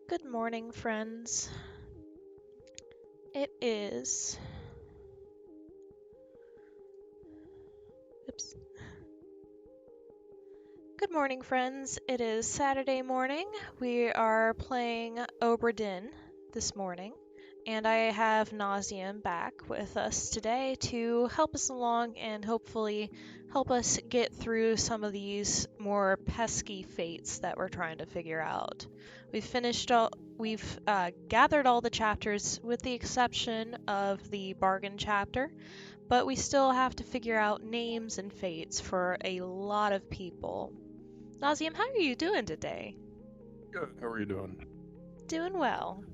Good morning, friends. It is. Oops. Good morning, friends. It is Saturday morning. We are playing Obra Dinn this morning, and I have Nausium back with us today to help us along and hopefully help us get through some of these more pesky fates that we're trying to figure out. We've gathered all the chapters with the exception of the bargain chapter, but we still have to figure out names and fates for a lot of people. Nausium, how are you doing today? Good. How are you doing? Doing well.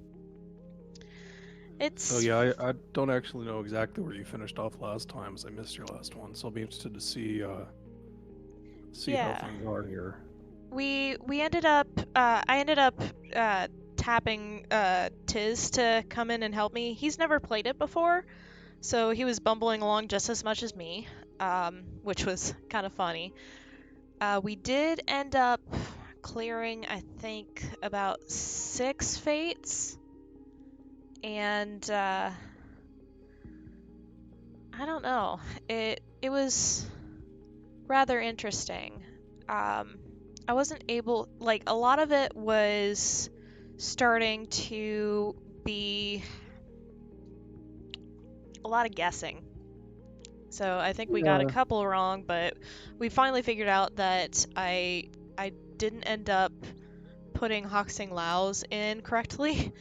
So It's yeah, I don't actually know exactly where you finished off last time, as I missed your last one. So I'll be interested to see how yeah. things are here. We ended up I ended up tapping Tiz to come in and help me. He's never played it before, so he was bumbling along just as much as me, which was kind of funny. We did end up clearing, I think, about 6 fates, and I don't know. It was rather interesting. Um, I wasn't able, like, a lot of it was starting to be a lot of guessing. So I think we got a Yeah, couple wrong, but we finally figured out that I didn't end up putting Hoxing Laos in correctly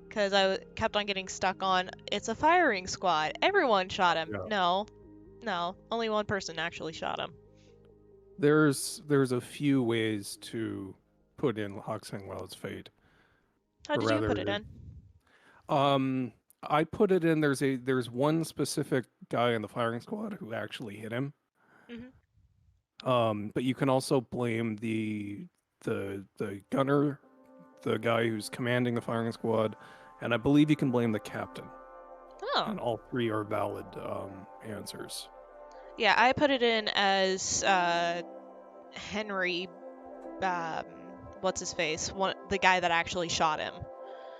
because kept on getting stuck on it's a firing squad. Everyone shot him. yeah. No, no, only one person actually shot him. There's a few ways to put in Hoxing Lao's fate, How or did you put rather, it in? um, I put it in. There's one specific guy in the firing squad who actually hit him. Hmm. But you can also blame the gunner, the guy who's commanding the firing squad, and I believe you can blame the captain. Oh, And all three are valid answers. yeah, I put it in as Henry. Um, what's his face? The guy that actually shot him.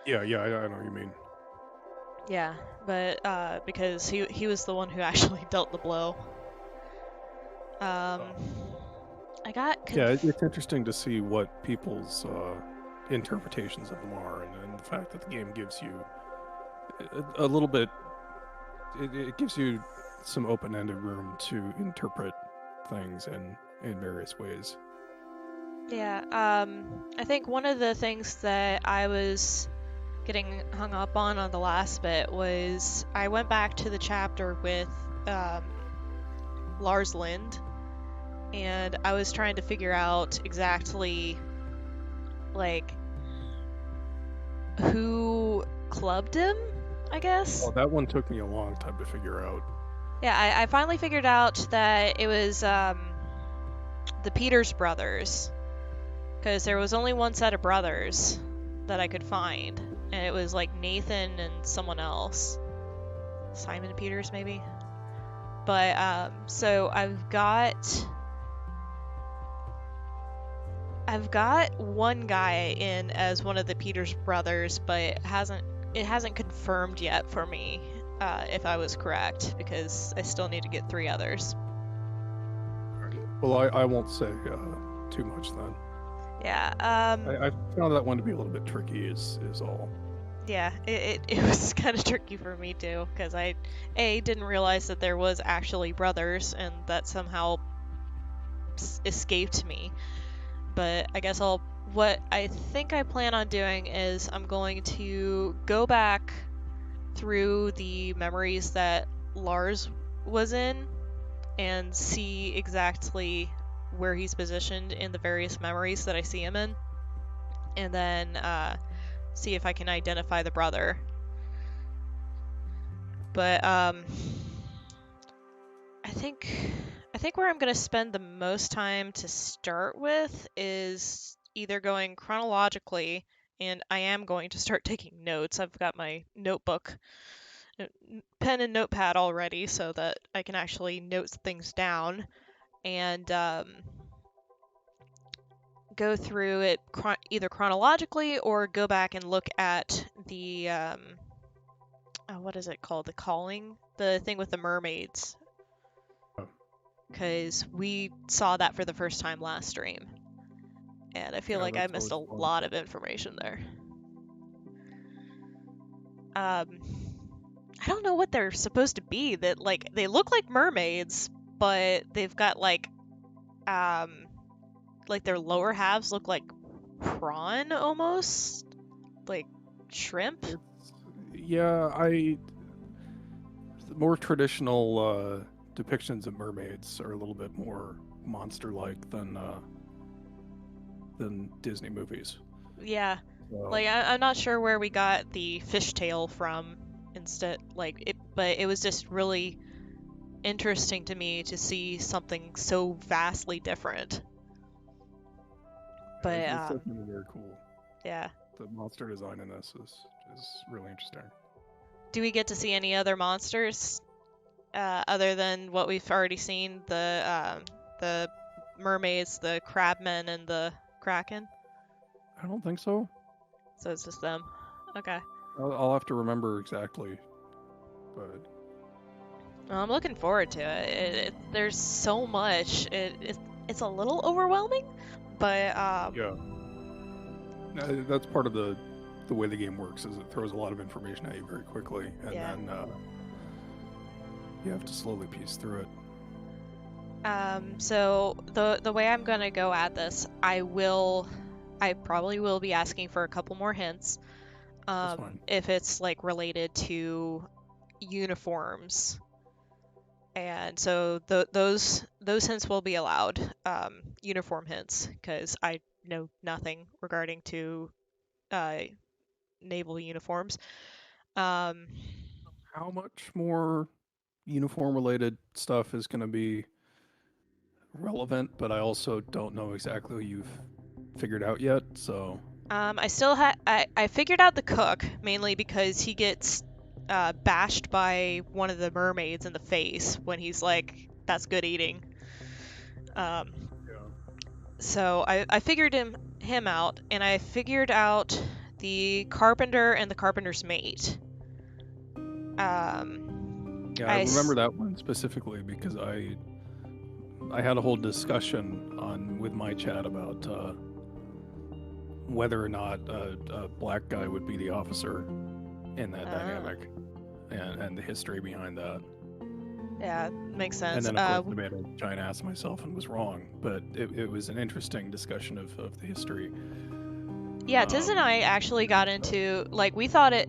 Yeah, yeah, I know what you mean. Yeah, but because he was the one who actually dealt the blow. Um, Um, I got yeah, conf. it's interesting to see what people's interpretations of them are, and the fact that the game gives you a little bit, it gives you some open-ended room to interpret things in various ways. Yeah, I think one of the things that I was getting hung up on the last bit was I went back to the chapter with um, Lars Lind, and I was trying to figure out exactly like who clubbed him, I guess. Well, that one took me a long time to figure out. Yeah, I finally figured out that it was the Peters brothers, because there was only one set of brothers that I could find, and it was like Nathan and someone else, Simon Peters maybe. But so I've got one guy in as one of the Peters brothers, but it hasn't confirmed yet for me if I was correct because I still need to get 3 others. Well, I won't say too much then. Yeah. I found that one to be a little bit tricky. Is all. Yeah, it was kind of tricky for me too, because I didn't realize that there was actually brothers, and that somehow escaped me. But I guess what I think I plan on doing is I'm going to go back through the memories that Lars was in and see exactly where he's positioned in the various memories that I see him in, and then see if I can identify the brother. But I think I think where I'm gonna spend the most time to start with is either going chronologically, and I am going to start taking notes. I've got my notebook, uh, pen and notepad already, so that I can actually note things down. And go through it either chronologically or go back and look at the what is it called? The calling, the thing with the mermaids, Oh, because we saw that for the first time last stream, and I feel yeah, like I that's missed always a fun. lot of information there. I don't know what they're supposed to be. That like they look like mermaids, but they've got like their lower halves look like prawn almost, like shrimp. It's yeah, the more traditional depictions of mermaids are a little bit more monster-like than Disney movies. Yeah, So like I'm not sure where we got the fishtail from instead, like it, but it was just really interesting to me to see something so vastly different. yeah, But it's definitely very cool. yeah. The monster design in this is really interesting. Do we get to see any other monsters other than what we've already seen? The mermaids, the crabmen, and the kraken. I don't think so. So it's just them. Okay. I'll have to remember exactly, but Well, I'm looking forward to it. There's so much. It's a little overwhelming, but yeah, that's part of the way the game works. Is it throws a lot of information at you very quickly, and yeah. then you have to slowly piece through it. So the way I'm gonna go at this, I probably will be asking for a couple more hints. That's fine. If it's like related to uniforms, and so those hints will be allowed. Uniform hints, because I know nothing regarding to uh, naval uniforms. Um, How much more uniform-related stuff is going to be relevant? But I also don't know exactly what you've figured out yet. So I still I figured out the cook mainly because he gets bashed by one of the mermaids in the face when he's like, "That's good eating." Um, yeah, so I figured him out, and I figured out the carpenter and the carpenter's mate. yeah, I I remember s- that one specifically because I had a whole discussion on with my chat about whether or not a black guy would be the officer in that uh, dynamic, and the history behind that. yeah, makes And sense. then, of course, I made a giant ass of myself and was wrong. But it was an interesting discussion of the history. Yeah, Tiz and I actually got So, into like we thought it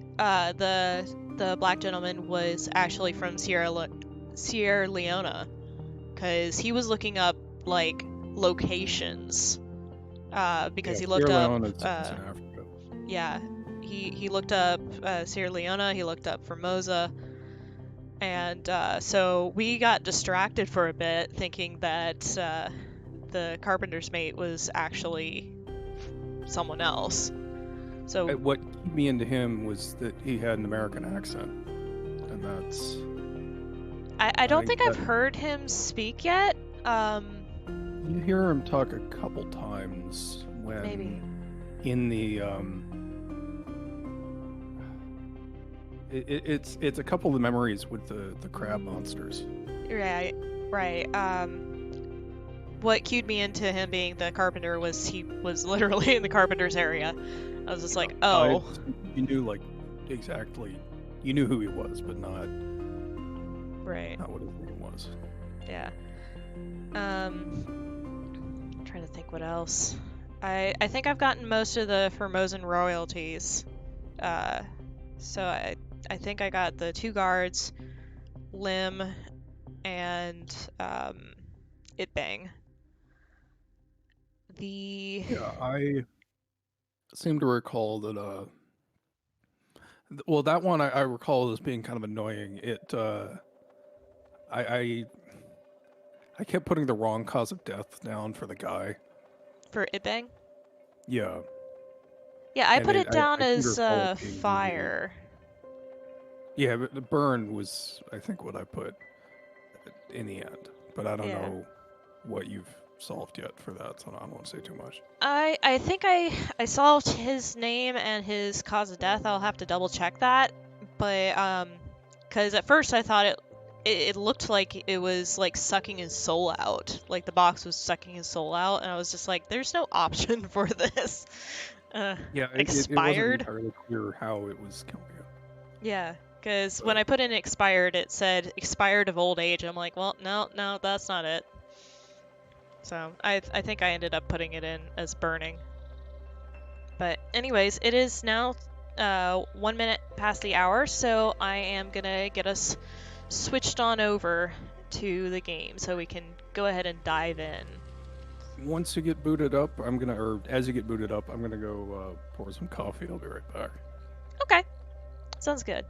the black gentleman was actually from Sierra Leone because he was looking up like locations because yeah, he looked Sierra up Leone is in Africa. yeah, he looked up Sierra Leone, he looked up Formosa, and so we got distracted for a bit thinking that the carpenter's mate was actually someone else. So What keyed me into him was that he had an American accent, and that's I I don't think think I've that heard him speak yet. you hear him talk a couple times when Maybe. in the it's a couple of the memories with the crab monsters. Right, right. What cued me into him being the carpenter was he was literally in the carpenter's area. I was just Yeah, like, I oh, you knew like exactly you knew who he was, but right, not what his name was. yeah. Trying to think what else. I think I've gotten most of the Formosan royalties. Uh, so I think I got the two guards, Lim, and It Bang. The Yeah, I seem to recall that well, that one I recall as being kind of annoying. I, I I kept putting the wrong cause of death down for the guy. for It Bang. Yeah, Yeah, I and put it down I seem to as recall it being the fire. yeah, but the burn was I think what I put in the end. But I don't Yeah. know what you've solved yet for that, so I don't want to say too much. I think I solved his name and his cause of death. I'll have to double check that, but because at first I thought it looked like it was like sucking his soul out, like the box was sucking his soul out, and I was just like, there's no option for this. Yeah, it wasn't Expired. entirely clear how it was killing you. Yeah, because when But I put in expired, it said expired of old age. I'm like, well, no, that's not it. So I think I ended up putting it in as burning. But anyways, it is now 1 minute past the hour, so I am gonna get us switched on over to the game so we can go ahead and dive in. once you get booted up, or as you get booted up, I'm gonna go pour some coffee. I'll be right back. Okay, sounds good.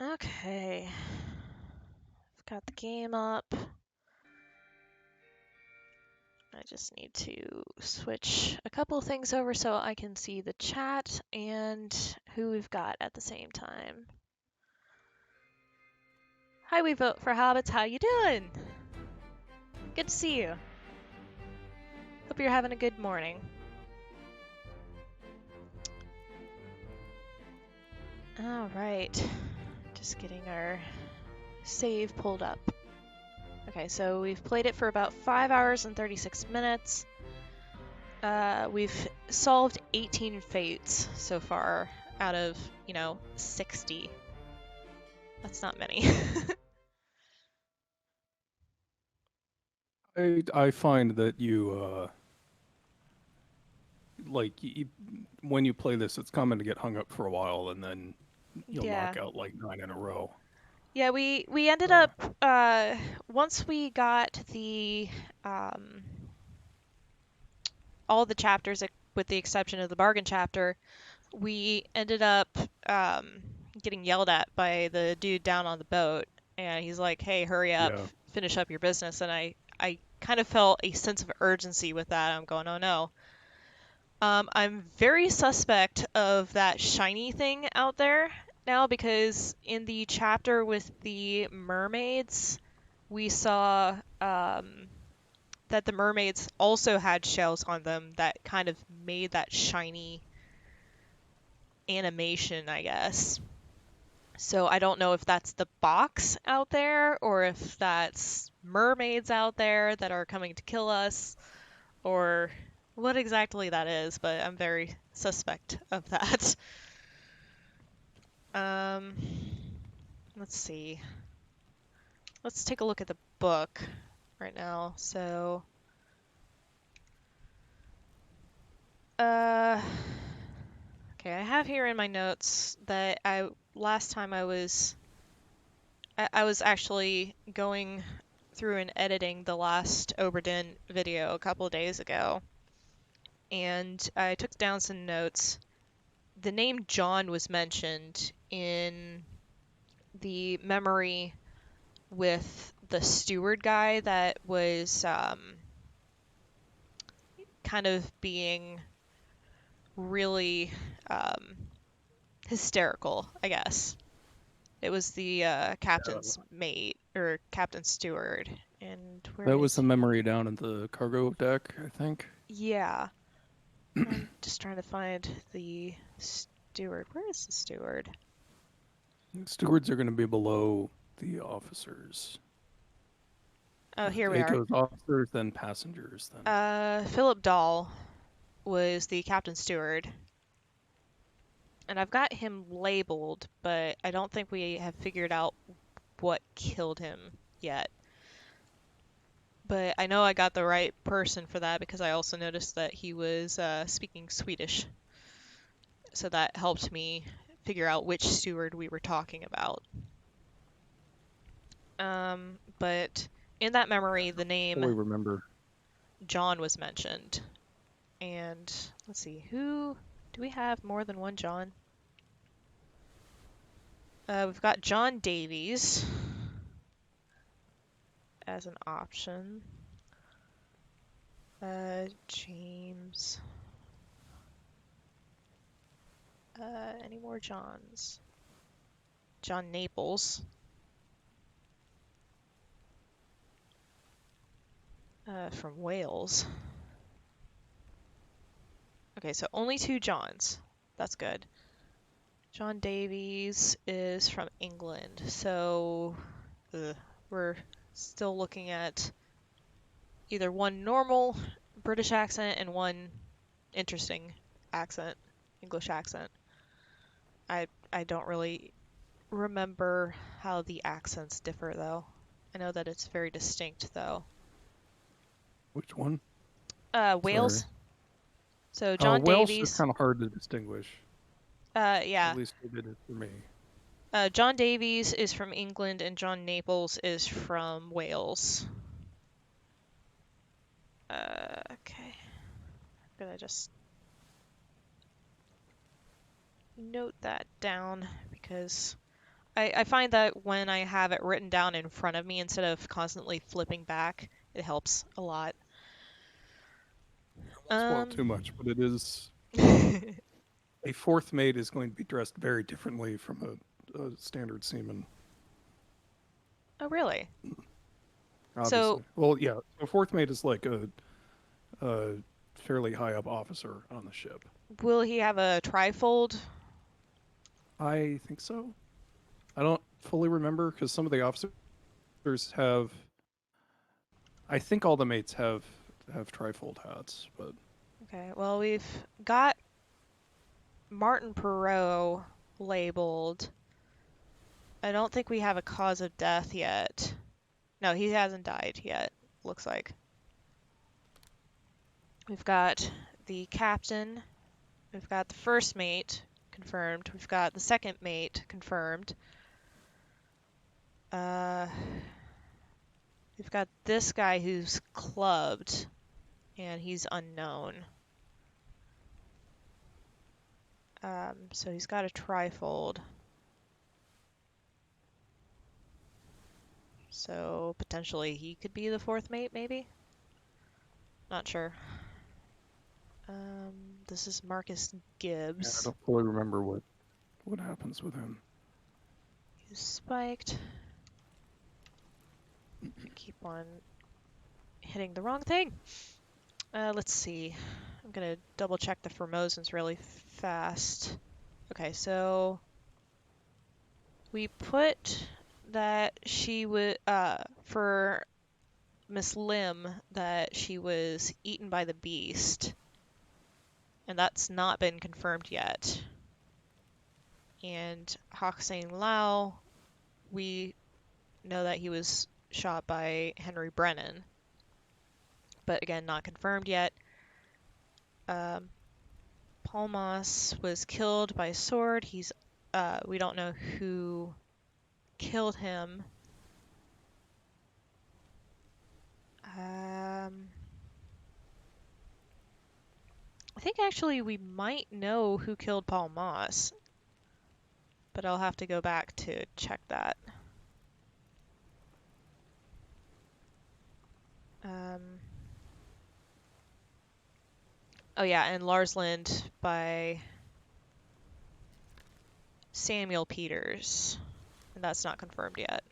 Okay, I've got the game up. I just need to switch a couple things over so I can see the chat and who we've got at the same time. Hi, we vote for hobbits. How you doing? Good to see you. Hope you're having a good morning. All right, just getting our save pulled up. Okay, so we've played it for about 5 hours and 36 minutes. We've solved 18 fates so far out of, 60. That's not many. I find that you when you play this, it's common to get hung up for a while, and then you'll Yeah. knock out like 9 in a row. Yeah, we ended Uh, up once we got the um, all the chapters with the exception of the bargain chapter, we ended up getting yelled at by the dude down on the boat, and he's like, "Hey, hurry up, yeah, finish up your business." And I kind of felt a sense of urgency with that. I'm going, "Oh no." I'm very suspect of that shiny thing out there now because in the chapter with the mermaids, we saw that the mermaids also had shells on them that kind of made that shiny animation, I guess. So I don't know if that's the box out there or if that's mermaids out there that are coming to kill us or what exactly that is, but I'm very suspect of that. Um, let's see. Let's take a look at the book right now. So, uh, okay, I have here in my notes that last time I was actually going through and editing the last Obra Dinn video a couple of days ago, and I took down some notes. The name John was mentioned in the memory with the steward guy that was kind of being really um, hysterical, I guess. It was the captain's mate or captain steward. And where that was is the he? memory down in the cargo deck, I think. Yeah. I'm just trying to find the steward. Where is the steward? Stewards are going to be below the officers. Oh, here we It are. goes officers, then passengers, then. Philip Dahl was the captain steward. And I've got him labeled, but I don't think we have figured out what killed him yet. But I know I got the right person for that because I also noticed that he was speaking Swedish. So that helped me figure out which steward we were talking about. But in that memory, the name Fully remember. John was mentioned. And let's see, who do we have more than one John? We've got John Davies as an option. James. Any more Johns? John Naples. From Wales. Okay, so only 2 Johns. That's good. John Davies is from England, so we're still looking at either one normal British accent and one interesting accent, English accent. I don't really remember how the accents differ though. I know that it's very distinct though. Which one? Sorry. Wales. So Oh, John Welsh is Davies. kind of hard to distinguish. At Yeah. least it did it for me. John Davies is from England and John Naples is from Wales. Okay. I'm gonna just note that down because I find that when I have it written down in front of me instead of constantly flipping back, it helps a lot. I won't spoil too much, but it is a fourth mate is going to be dressed very differently from a standard seaman. Oh, really? So Obviously, well, yeah. A fourth mate is like a fairly high up officer on the ship. will he have a trifold? I think so. I don't fully remember because some of the officers have. I think all the mates have trifold hats, but Okay, well, we've got Martin Perot labeled. I don't think we have a cause of death yet. No, he hasn't died yet, looks like. We've got the captain. We've got the first mate confirmed. We've got the second mate confirmed. Uh, we've got this guy who's clubbed, and he's unknown. So he's got a trifold. So potentially he could be the fourth mate, maybe? Not sure. This is Marcus yeah, I Gibbs. don't fully remember what happens with him. He's spiked. I keep on hitting the wrong thing. Let's see. I'm gonna double check the Formosans really fast. Okay, so we put that she would, for Miss Lim, that she was eaten by the beast. And that's not been confirmed yet. And Hoxane Lao, we know that he was shot by Henry Brennan, but again, not confirmed yet. Paul Moss was killed by sword. We don't know who killed him. I think actually we might know who killed Paul Moss, but I'll have to go back to check that. Oh yeah, and Lars Lind by Samuel Peters, and that's not confirmed yet.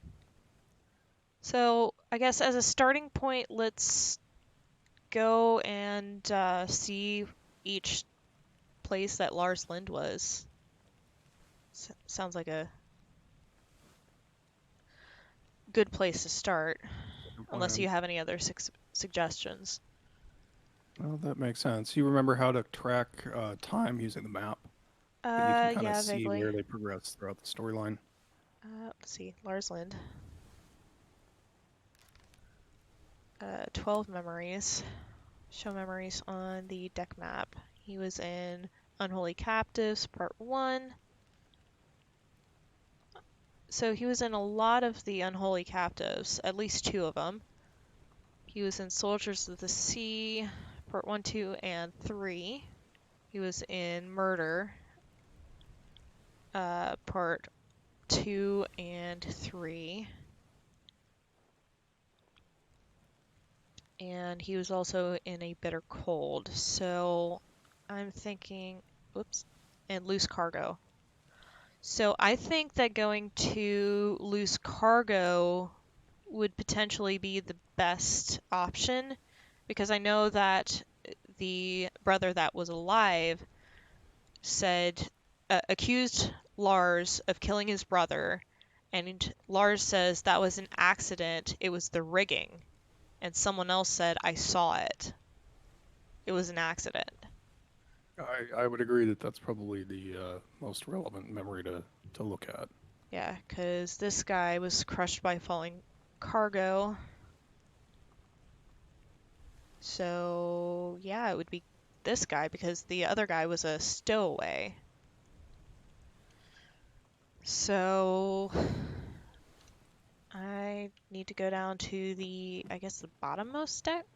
So I guess as a starting point, let's go and see each place that Lars Lind was. Sounds like a good place to start, unless you have any other suggestions. Well, that makes sense. You remember how to track time using the map, that you can kind of Yeah, see vaguely. where they progress throughout the storyline. Let's see, Lars Lind. 12 memories. Show memories on the deck map. He was in Unholy Captives, Part 1. So he was in a lot of the Unholy Captives, at least 2 of them. He was in Soldiers of the Sea, Part 1, 2, and 3. He was in Murder, Part 2 and 3. And he was also in A Bitter Cold. So I'm thinking, whoops, and Loose Cargo. So I think that going to loose cargo would potentially be the best option because I know that the brother that was alive said, accused Lars of killing his brother, and Lars says that was an accident, it was the rigging, and someone else said, I saw it. It was an accident. I would agree that that's probably the most relevant memory to look at. Yeah, because this guy was crushed by falling cargo. So, yeah, it would be this guy because the other guy was a stowaway. So, I need to go down to I guess the bottommost deck.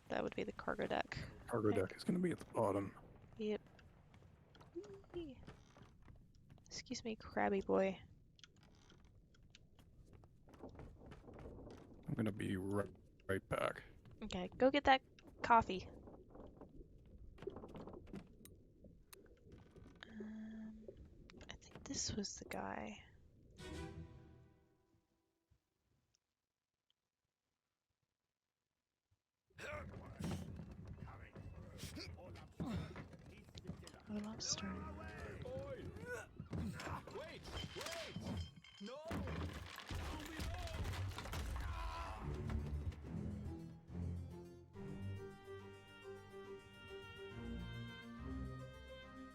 That would be the cargo deck, Cargo I deck think. is going to be at the bottom. Yep. Whee! Excuse me, crabby boy. I'm going to be right back. Okay, go get that coffee. I think this was the guy. Oh, lobster.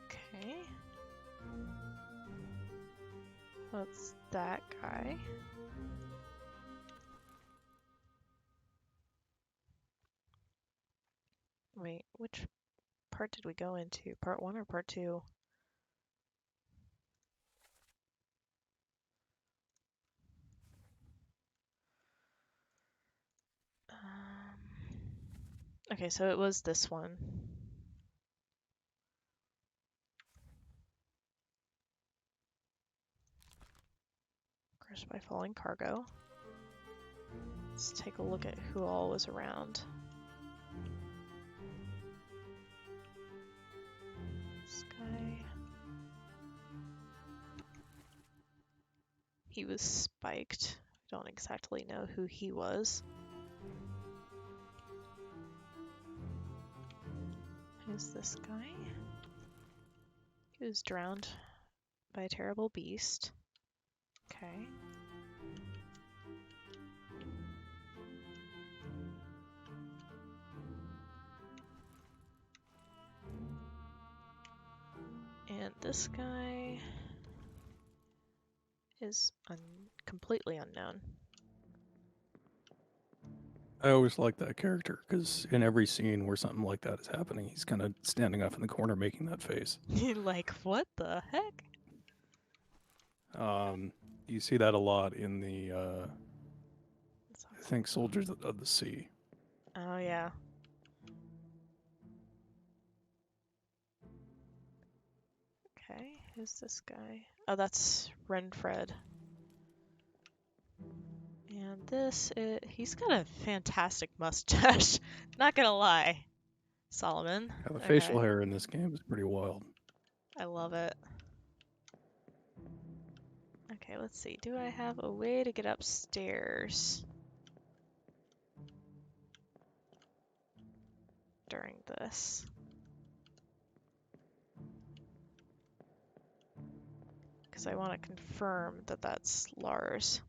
Okay. That's that guy. Wait, which part did we go into? Part 1 or part 2? Okay, so it was this one. Crushed by falling cargo. Let's take a look at who all was around. This guy. He was spiked. I don't exactly know who he was. Who's this guy? He was drowned by a terrible beast. Okay. And this guy is completely unknown. I always like that character because in every scene where something like that is happening, he's kind of standing up in the corner making that face. Like, what the heck? You see that a lot in the, I think, Soldiers of the Sea. Oh, yeah. Okay, who's this guy? Oh, that's Renfred. And he's got a fantastic mustache. Not gonna lie. Solomon. Yeah, the facial Okay, hair in this game is pretty wild. I love it. Okay, let's see. Do I have a way to get upstairs during this? Because I want to confirm that that's Lars.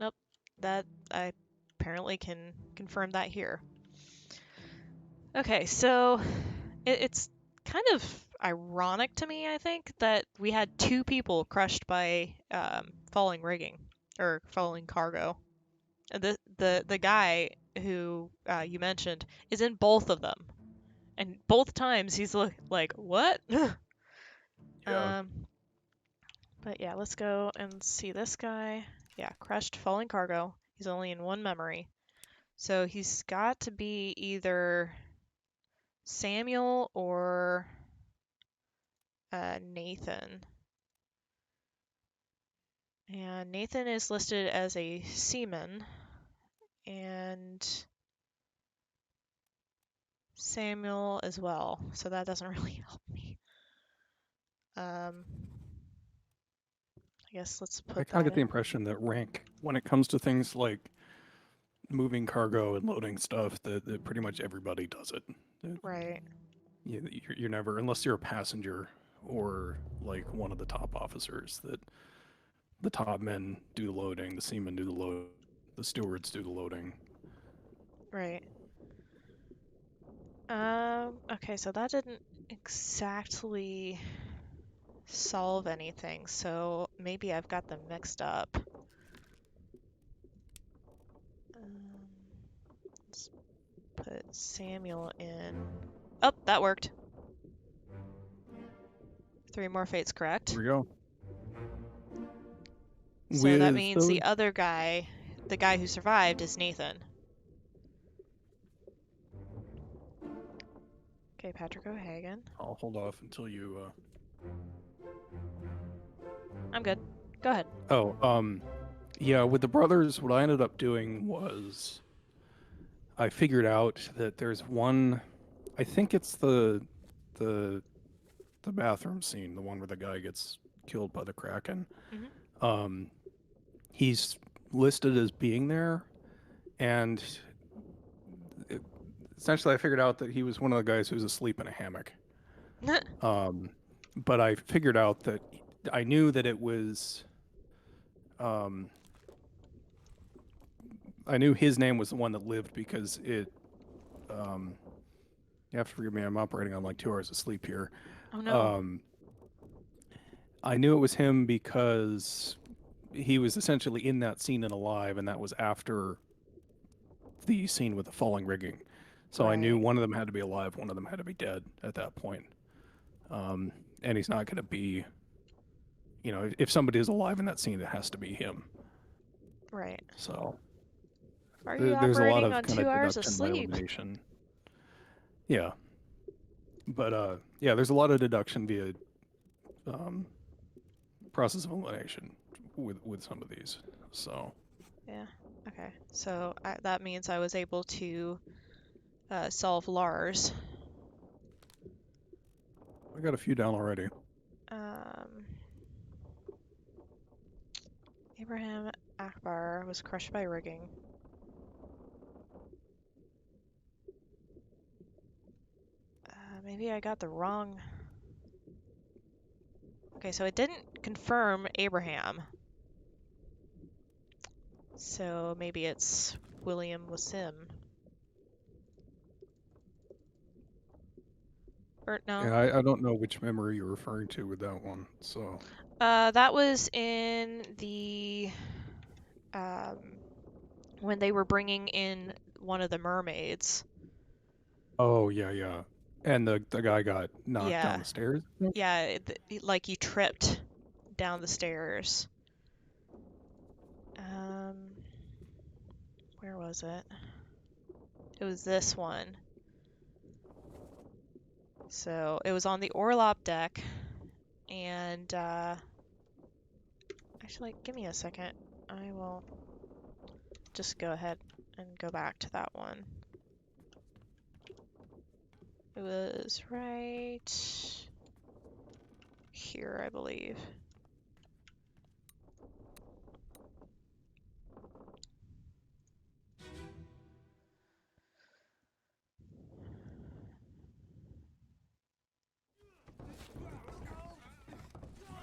Nope, that I apparently can confirm that here. Okay, so it's kind of ironic to me, I think, that we had 2 people crushed by falling rigging or falling cargo. The guy who you mentioned is in both of them, and both times he's like what? Yeah. um, but yeah, let's go and see this guy. Yeah, crushed falling cargo. He's only in 1 memory, so he's got to be either Samuel or Nathan. And Nathan is listed as a seaman, and Samuel as well, so that doesn't really help me. I guess let's I put kind of that get the in. impression that rank, when it comes to things like moving cargo and loading stuff, that pretty much everybody does it. Right, You're never, unless you're a passenger or like one of the top officers, that the top men do the loading, the seamen do the load, the stewards do the loading. right. Okay, so that didn't exactly solve anything, so maybe I've got them mixed up. Um, let's put Samuel in. Oh, that worked. 3 more fates There correct. we go. So that With means those, the other guy, the guy who survived, is Nathan. Okay, Patrick O'Hagan. I'll hold off until you. I'm good. Go ahead. Oh, yeah. With the brothers, what I ended up doing was I figured out that there's one. I think it's the the bathroom scene, the one where the guy gets killed by the Kraken. Hmm. Um, he's listed as being there, and it, essentially, I figured out that he was one of the guys who was asleep in a hammock. Um, but I figured out that I knew that it was. Um, I knew his name was the one that lived because it. Um, you have to forgive me. I'm operating on like 2 hours of sleep here. Oh no. Um, I knew it was him because he was essentially in that scene and alive, and that was after the scene with the falling rigging. So I knew Right, one of them had to be alive, one of them had to be dead at that point. And he's not going to be, if somebody is alive in that scene, it has to be him. right. So Are you there's a lot operating of on kind two of hours of deduction by sleep? elimination. Yeah, but yeah, there's a lot of deduction via um, process of elimination with some of these. So Yeah. Okay. So that means I was able to solve Lars. I got a few down already. Um, Abraham Akbar was crushed by rigging. Maybe I got the wrong. Okay, so it didn't confirm Abraham. So maybe it's William Wasim. Or no. And I don't know which memory you're referring to with that one. So That was in the um, when they were bringing in one of the mermaids. oh yeah, yeah. And the guy got knocked down Yeah, the stairs, I think? yeah, like you tripped down the stairs. Um, where was it? It was this one. So it was on the Orlop deck, and actually, give me a second. I will just go ahead and go back to that one. It was right here, I believe.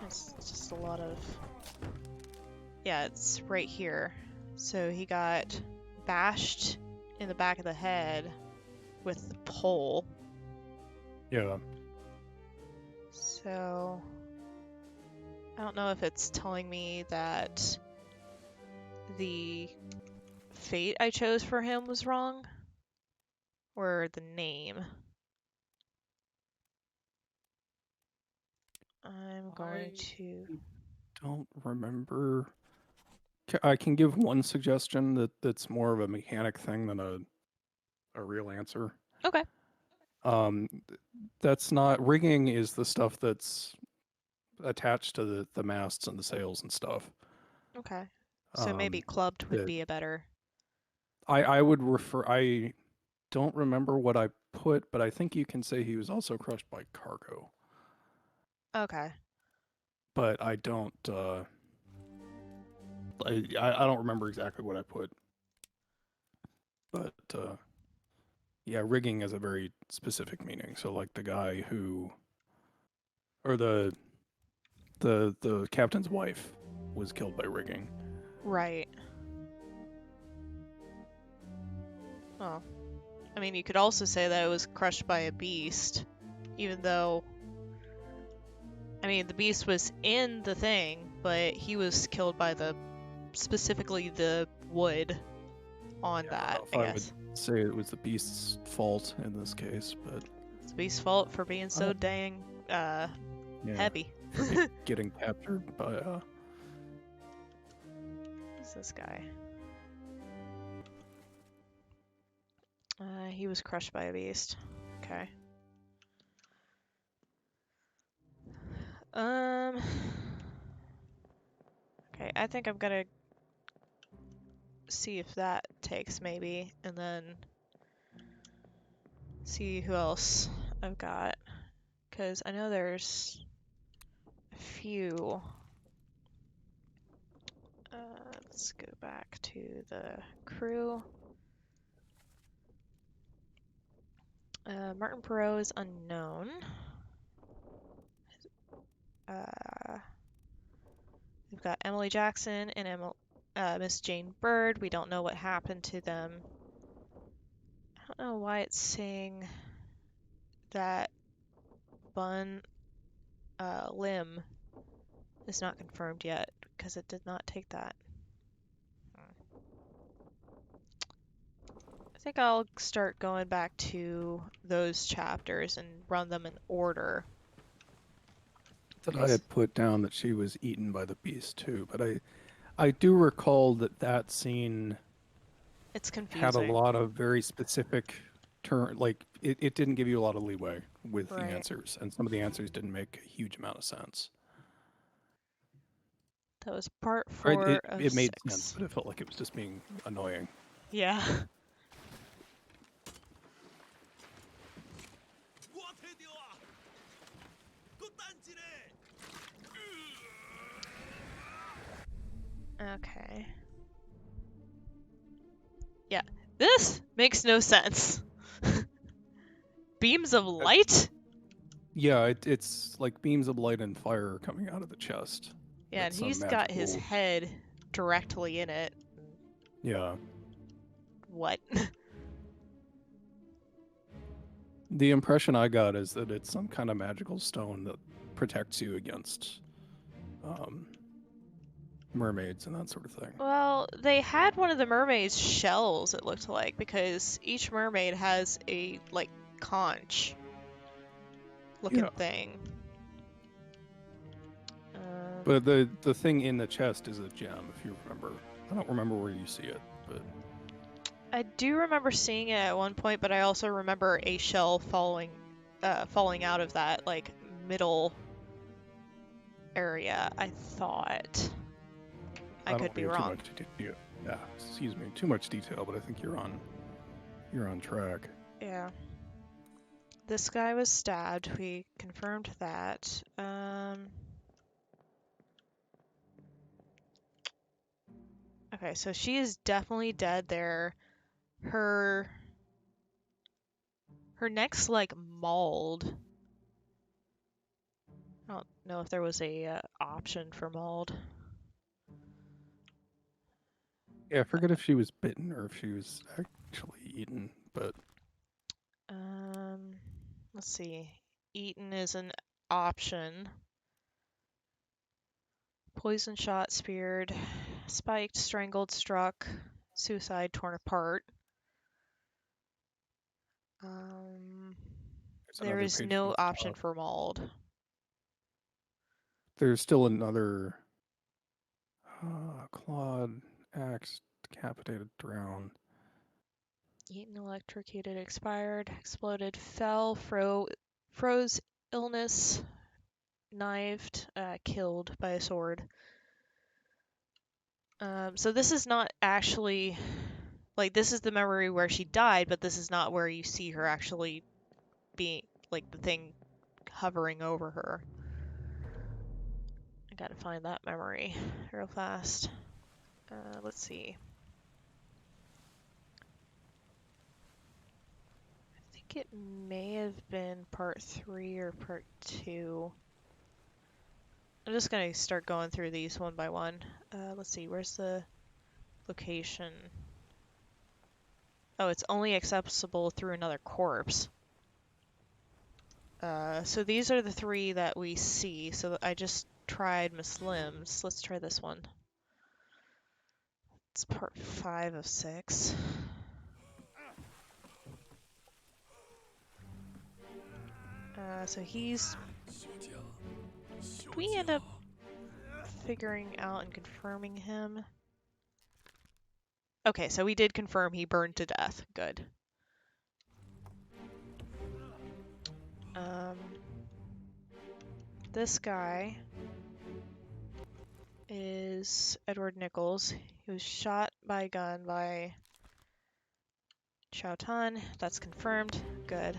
It's just a lot of... Yeah, it's right here. So he got bashed in the back of the head with the pole. Yeah. So I don't know if it's telling me that the fate I chose for him was wrong or the name. I'm going I to... don't remember. I can give one suggestion that's more of a mechanic thing than a real answer. Okay, Um, that's not rigging is the stuff that's attached to the masts and the sails and stuff. okay. So maybe Um, clubbed would that be a better... I would refer. I don't remember what I put, but I think you can say he was also crushed by cargo. Okay. but I don't. I don't remember exactly what I put, but yeah, rigging has a very specific meaning. So like the guy who, or the captain's wife was killed by rigging. Right. Oh. I mean, you could also say that it was crushed by a beast, even though, I mean, the beast was in the thing, but he was killed by specifically the wood on Yeah, I don't that, know if I I would guess. say it was the beast's fault in this case, but It's the beast's fault for being I so don't. dang, Yeah, heavy. for getting captured by Who's this guy? He was crushed by a beast. Okay. Um. Okay, I think I'm gonna see if that takes maybe, and then see who else I've got. Because I know there's a few. Let's go back to the crew. Martin Perot is unknown. Uh, we've got Emily Jackson and Miss Jane Bird. We don't know what happened to them. I don't know why it's saying that Bun Lim is not confirmed yet, because it did not take that. I think I'll start going back to those chapters and run them in order. that I Because had put down that she was eaten by the beast too. But I do recall that scene it's had a confusing. lot of very specific turn. Like it didn't give you a lot of leeway with the Right. answers, and some of the answers didn't make a huge amount of sense. That was part Or it, 4 it, of it made sense, 6. but it felt like it was just being annoying. Yeah. Okay. Yeah. This makes no sense. Beams of Uh, light? yeah, it's like beams of light and fire coming out of the chest. Yeah, and It's some he's got his magical. head directly in it. Yeah. What? The impression I got is that it's some kind of magical stone that protects you against um, mermaids and that sort of thing. Well, they had one of the mermaid's shells, it looked like, because each mermaid has a, like, conch looking Yeah. thing. But the thing in the chest is a gem, if you remember. I don't remember where you see it, but I do remember seeing it at one point, but I also remember a shell falling out of that, like, middle area, I thought. I I don't could want to be give too wrong. much detail. Yeah, excuse me, too much detail. But I think you're on track. Yeah. This guy was stabbed. We confirmed that. Okay, so she is definitely dead there. Her neck's like mauled. I don't know if there was a option for mauled. Yeah, I forget if she was bitten or if she was actually eaten, but Um, let's see. Eaten is an option. Poison shot, speared, spiked, strangled, struck, suicide, torn apart. Um, there's there another is page from no the option top. for mauled. There's still another clawed, axed, decapitated, drowned. Eaten, electrocuted, expired, exploded, fell, froze, illness, knifed, killed by a sword. So this is not actually, like, this is the memory where she died, but this is not where you see her actually being, like, the thing hovering over her. Gotta find that memory real fast. Let's see. I think it may have been part 3 or part 2. I'm just gonna start going through these one by one. Let's see, where's the location? Oh, it's only accessible through another corpse. So these are the 3 that we see. So I just tried Miss Limbs. Let's try this one. It's part 5 of 6. So he's... Did we end up figuring out and confirming him? Okay, so we did confirm he burned to death. Good. This guy is Edward Nichols. He was shot by a gun by Chao Tan. That's confirmed. Good.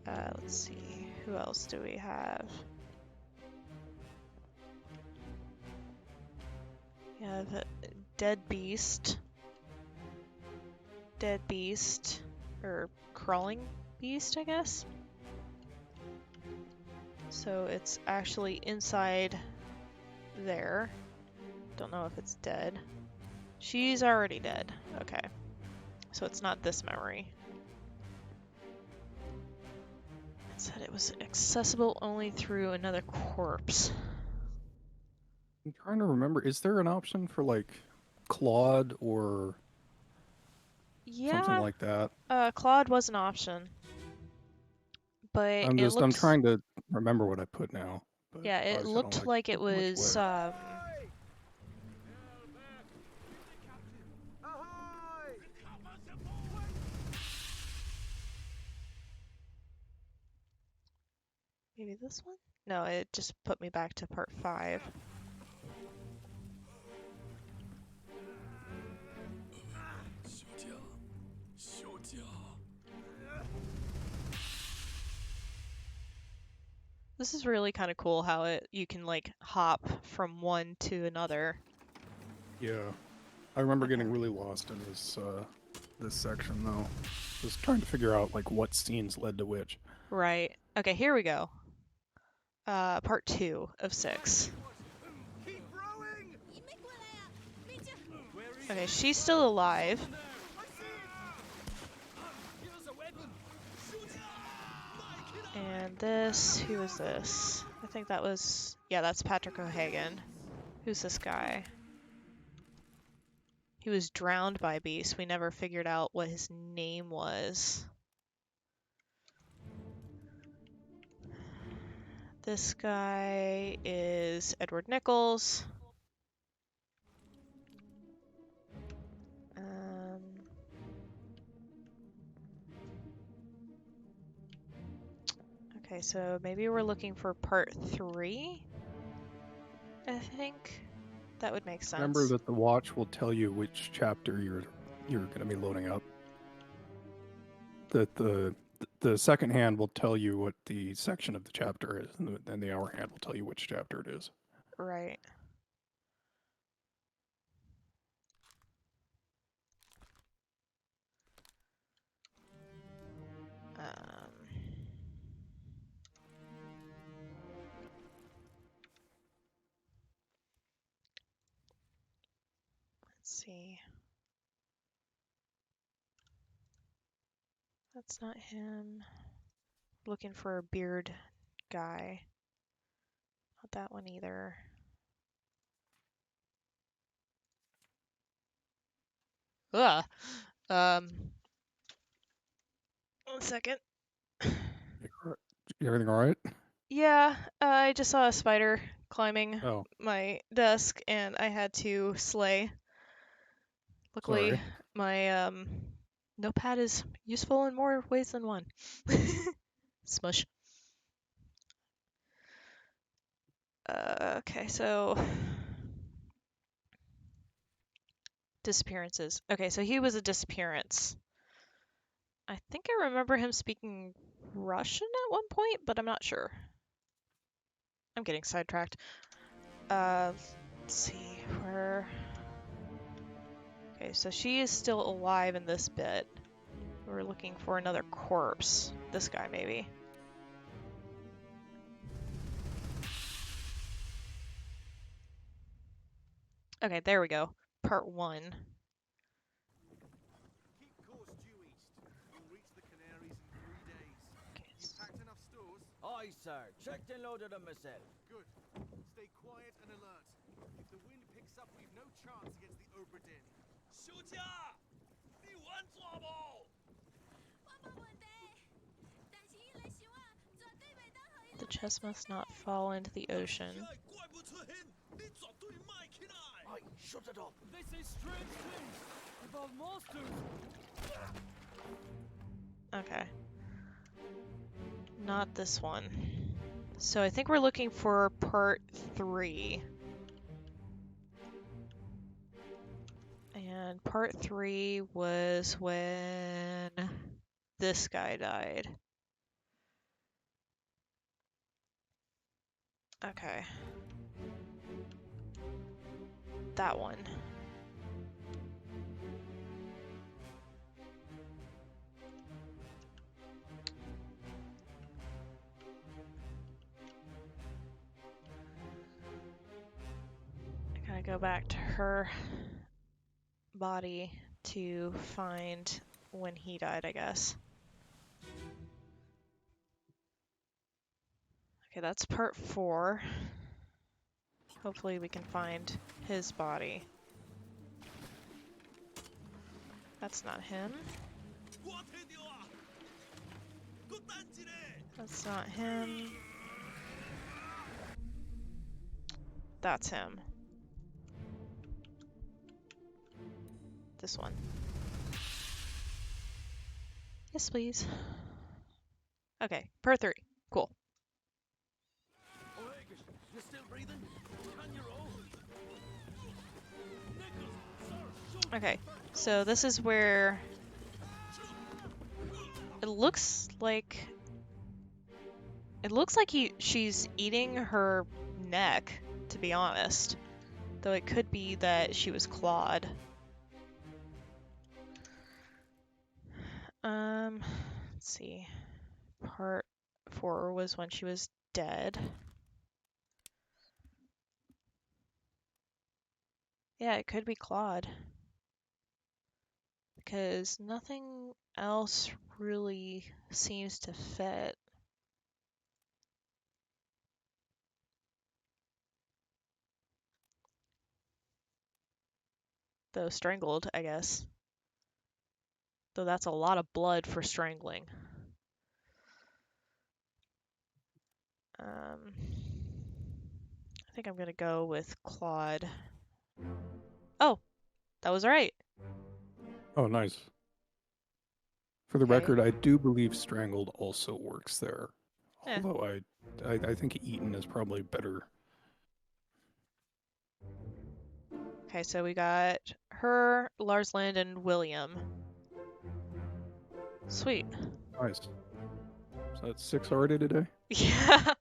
Let's see. Who else do we have? We have Dead Beast. Dead Beast. Or Crawling Beast, I guess. So it's actually inside there. Don't know if it's dead. She's already dead. Okay. So it's not this memory. It said it was accessible only through another corpse. I'm trying to remember, is there an option for like Claude or something Yeah, like that? Claude was an option. But I'm trying to remember what I put now. But yeah, it obviously I don't looked like like it putting much was, away. maybe this one? No, it just put me back to part 5. This is really kind of cool how you can like hop from one to another. Yeah. I remember Okay. getting really lost in this section though. Just trying to figure out like what scenes led to which. Right. Okay, here we go. Part 2 of 6. Okay, she's still alive. And this, who is this? I think that was, yeah, that's Patrick O'Hagan. Who's this guy? He was drowned by beasts. We never figured out what his name was. This guy is Edward Nichols. Okay, so maybe we're looking for part 3? I think that would make sense. Remember that the watch will tell you which chapter you're going to be loading up. That the second hand will tell you what the section of the chapter is, and then the hour hand will tell you which chapter it is. Right. Let's see. That's not him. Looking for a beard guy. Not that one either. Ugh. 1 second. Everything all right? Yeah, I just saw a spider climbing Oh, my desk and I had to slay. Luckily, sorry. my notepad is useful in more ways than one. Smush. Okay, so disappearances. Okay, so he was a disappearance. I think I remember him speaking Russian at one point, but I'm not sure. I'm getting sidetracked. Let's see where. Okay, so she is still alive in this bit. We're looking for another corpse. This guy, maybe. Okay, there we go. Part 1. Keep course due east. We'll reach the Canaries in 3 days. Okay, You packed enough stores? Aye, sir. Checked and loaded them myself. Good. Stay quiet and alert. If the wind picks up, we've no chance against the Obra Dinn. 休假，你玩抓不？the chest must not fall into the ocean. 怪不出现，你绝对卖起来。 Aye, shut it up. They say strange things about monsters. Okay. Not this one. So I think we're looking for part 3. And part 3 was when this guy died. Okay. That one. I gotta go back to her body to find when he died, I guess. Okay, that's part 4. Hopefully we can find his body. That's not him. 我听到啊，我等一下。 That's not him. That's him. This one. Yes, please. Okay, part 3. Cool. Oleg, you still breathing? Can you roll? Nicholas, sir, shoot. Okay, so this is where it looks like she's eating her neck, to be honest. Though it could be that she was clawed. Let's see. Part 4 was when she was dead. Yeah, it could be clawed. Because nothing else really seems to fit. Though strangled, I guess. Though that's a lot of blood for strangling. I think I'm gonna go with clawed. Oh, that was right. Oh, nice. For the Okay. record, I do believe strangled also works there. Eh. Although I think eaten is probably better. Okay, so we got her, Larsland, and William. Sweet. Nice. So that's 6 already today? Yeah.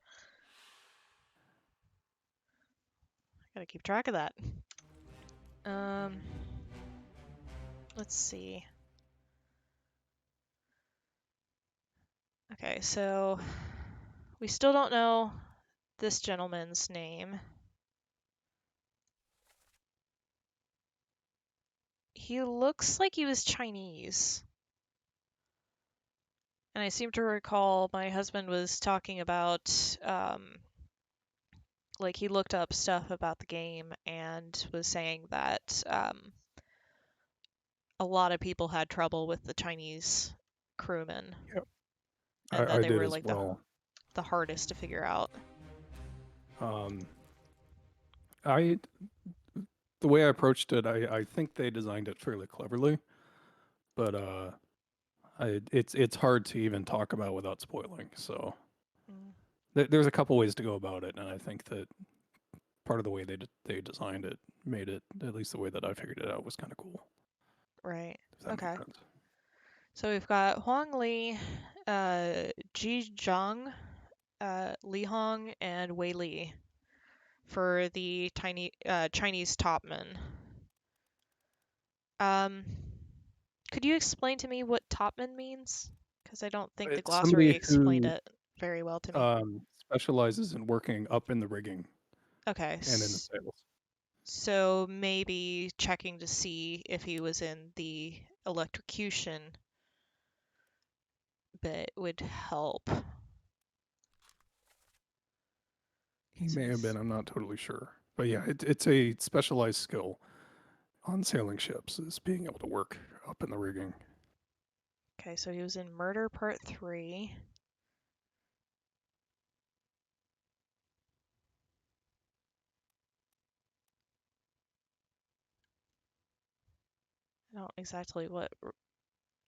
Gotta keep track of that. Let's see. Okay, so we still don't know this gentleman's name. He looks like he was Chinese. And I seem to recall my husband was talking about, like he looked up stuff about the game and was saying that a lot of people had trouble with the Chinese crewmen. Yep. And that I they did were as like well. the hardest to figure out. The way I approached it, I think they designed it fairly cleverly, but it's hard to even talk about without spoiling. So Mm, there's a couple ways to go about it, and I think that part of the way they designed it made it, at least the way that I figured it out, was kind of cool. right. If that Okay. makes sense. So we've got Huang Li, Ji Zhang, Li Hong and Wei Li for the Chinese topman. Could you explain to me what topman means? Because I don't think the It's glossary somebody explained who it very well to me. specializes in working up in the rigging Okay, and in the sails. so maybe checking to see if he was in the electrocution bit would help. He So may have he's- been, I'm not totally sure. But yeah, it's a specialized skill on sailing ships, is being able to work up in the rigging. Okay, so he was in Murder Part 3.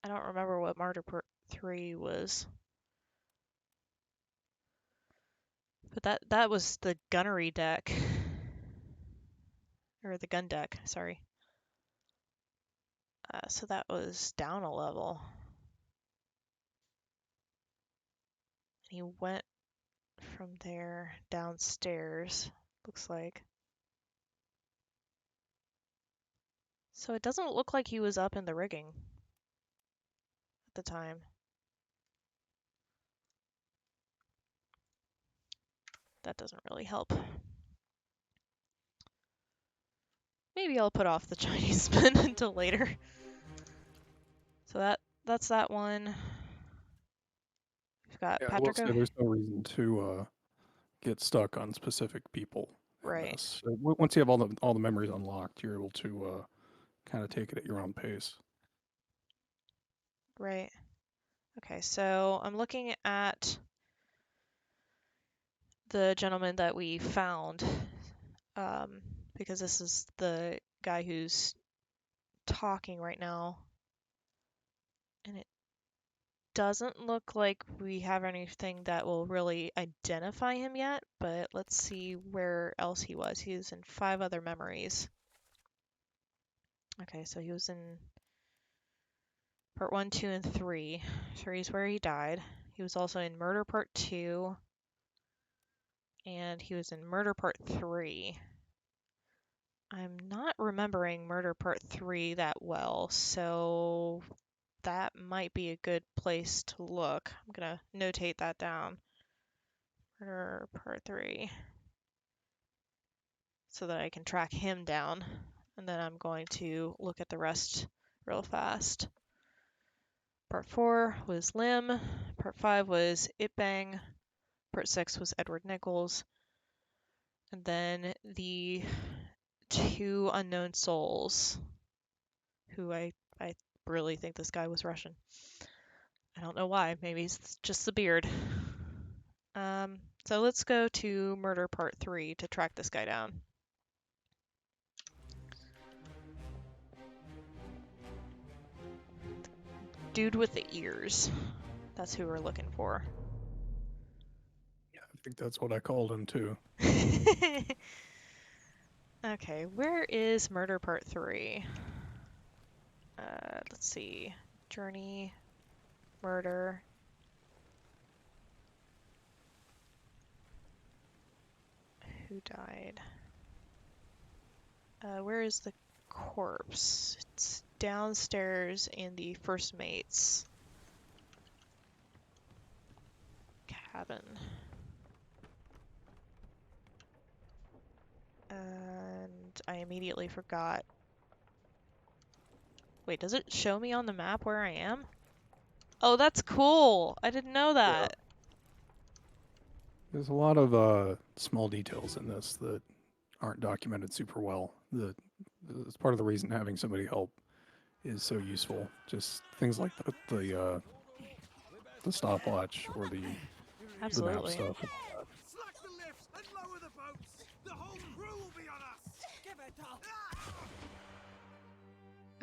I don't remember what Murder Part 3 was. But that was the gunnery deck. Or the gun deck, sorry. So that was down a level. He went from there downstairs, looks like. So it doesn't look like he was up in the rigging at the time. That doesn't really help. Maybe I'll put off the Chinese spin until later. So that's that one. We've got Yeah, I will Patrick. say there's no reason to get stuck on specific people in Right, this. Once you have all the memories unlocked, you're able to kind of take it at your own pace. right. Okay, so I'm looking at the gentleman that we found, because this is the guy who's talking right now, and it doesn't look like we have anything that will really identify him yet, but let's see where else he was. He was in 5 other memories. Okay, so he was in Part 1, 2, and 3. 3 is where he died. He was also in Murder Part 2, and he was in Murder Part 3. I'm not remembering Murder Part 3 that well, so that might be a good place to look. I'm gonna notate that down. Murder Part 3. So that I can track him down. And then I'm going to look at the rest real fast. Part 4 was Lim. Part 5 was Itbang. Part 6 was Edward Nichols. And then the 2 unknown souls, who I really think this guy was Russian. I don't know why. Maybe it's just the beard. So let's go to Murder Part 3 to track this guy down. Dude with the ears. That's who we're looking for. Yeah, I think that's what I called him too. Okay, where is Murder Part 3? Let's see. Journey, murder. Who died? Where is the corpse? It's downstairs in the first mate's cabin. And I immediately forgot. Wait, does it show me on the map where I am? Oh, that's cool! I didn't know that. There's a lot of small details in this that aren't documented super well. It's part of the reason having somebody help is so useful. Just things like the stopwatch or the map Absolutely. stuff. Slack the lifts and lower the boats. The whole crew will be on us. Give it up!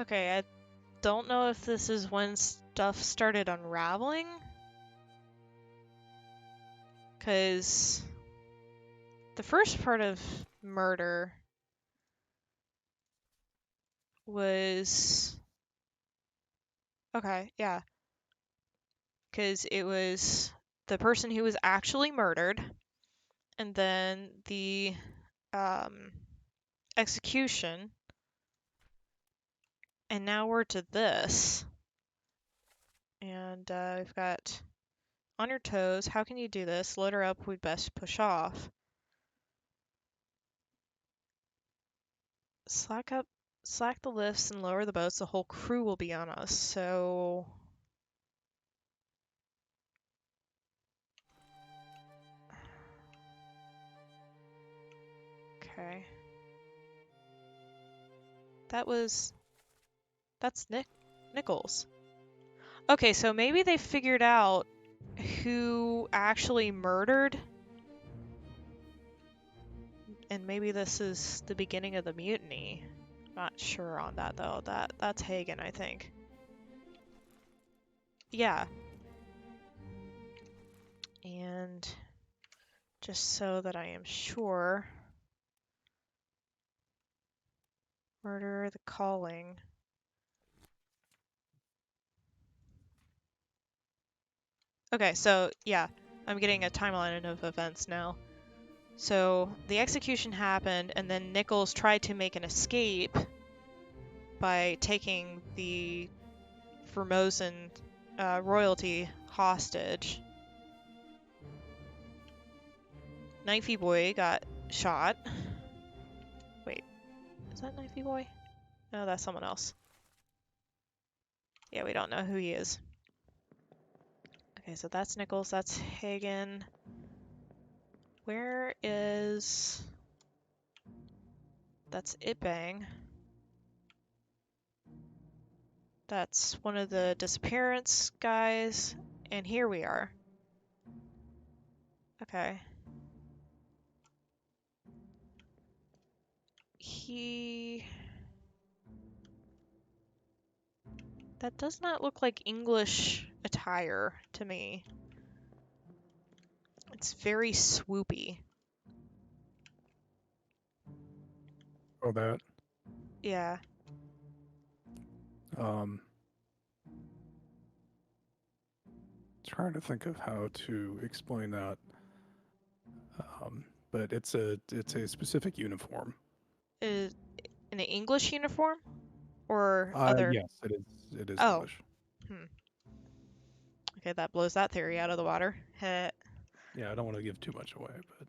Okay, I don't know if this is when stuff started unraveling. Because the first part of murder was... Okay, yeah. Because it was the person who was actually murdered, and then the execution, and now we're to this. And we've got on your toes. How can you do this? Load her up. We'd best push off. Slack the lifts and lower the boats. The whole crew will be on us. So okay. That's Nichols. Okay, so maybe they figured out who actually murdered, and maybe this is the beginning of the mutiny. Not sure on that though. That's Hagen, I think. Yeah. And just so that I am sure, murder the calling. Okay, so yeah, I'm getting a timeline of events now. So the execution happened, and then Nichols tried to make an escape by taking the Formosan royalty hostage. Knifey Boy got shot. Wait, is that Knifey Boy? No, that's someone else. Yeah, we don't know who he is. Okay, so that's Nichols, that's Hagen. Where is... That's Itbang. That's one of the disappearance guys. And here we are. Okay. That does not look like English attire to me. It's very swoopy. Oh, that. Yeah. Trying to think of how to explain that. But it's a specific uniform. Is in an English uniform? Or other? Yes, it is. It is Oh. English. Okay, that blows that theory out of the water. Heh. Yeah, I don't want to give too much away, but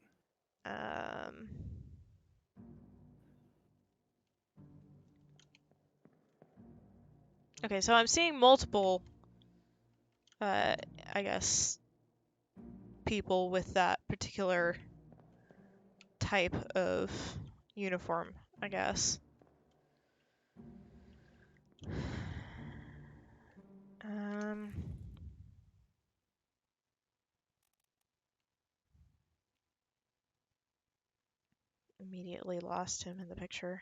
Okay, so I'm seeing multiple, I guess, people with that particular type of uniform, I guess. Immediately lost him in the picture.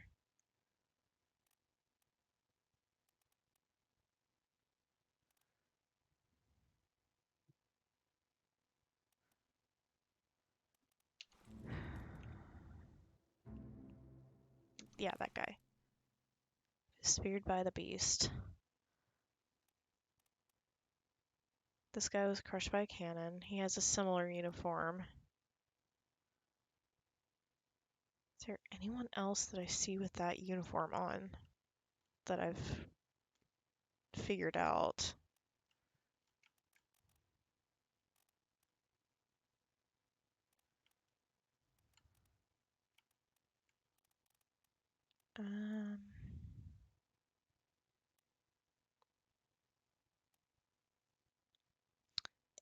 Yeah, that guy. Speared by the beast. This guy was crushed by a cannon. He has a similar uniform. Is there anyone else that I see with that uniform on that I've figured out?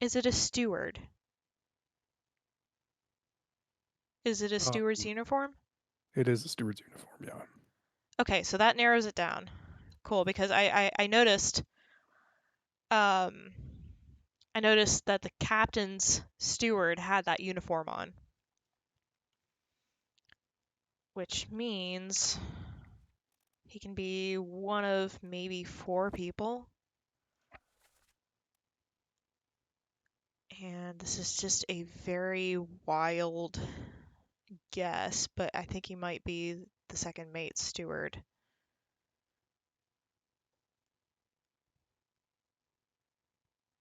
Is it a steward? Is it a steward's uniform? it is a steward's uniform, yeah. Okay, so that narrows it down. Cool, because I noticed I noticed that the captain's steward had that uniform on. Which means he can be one of maybe 4 people. And this is just a very wild guess, but I think he might be the second mate's steward.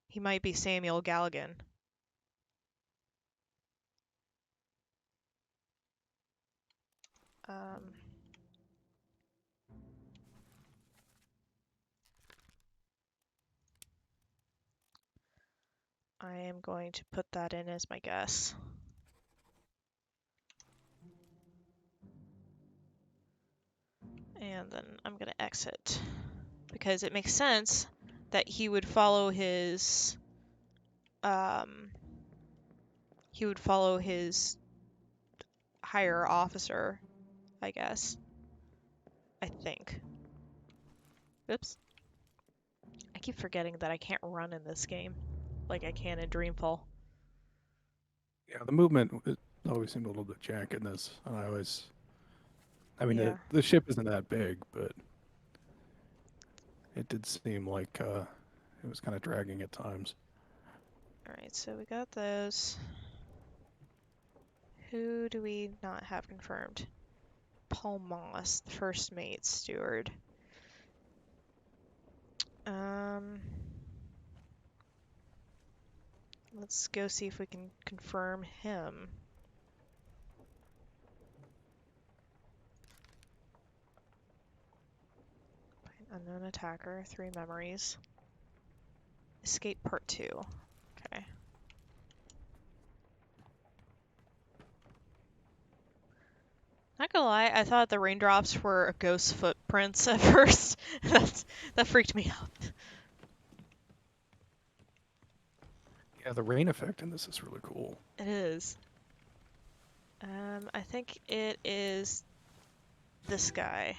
He might be Samuel Galligan. Um, I am going to put that in as my guess. And then I'm going to exit. Because it makes sense that he would follow his... he would follow his higher officer, I guess. I think. Oops. I keep forgetting that I can't run in this game like I can in Dreamfall. Yeah, the movement always seemed a little bit jank in this, and I mean, Yeah. the ship isn't that big, but it did seem like it was kind of dragging at times. Alright, so we got those. Who do we not have confirmed? Paul Moss, the first mate steward. Let's go see if we can confirm him. Unknown attacker, 3 memories. Escape part 2. Okay. Not gonna lie, I thought the raindrops were a ghost's footprints at first. That freaked me out. Yeah, the rain effect in this is really cool. It is. I think it is this guy.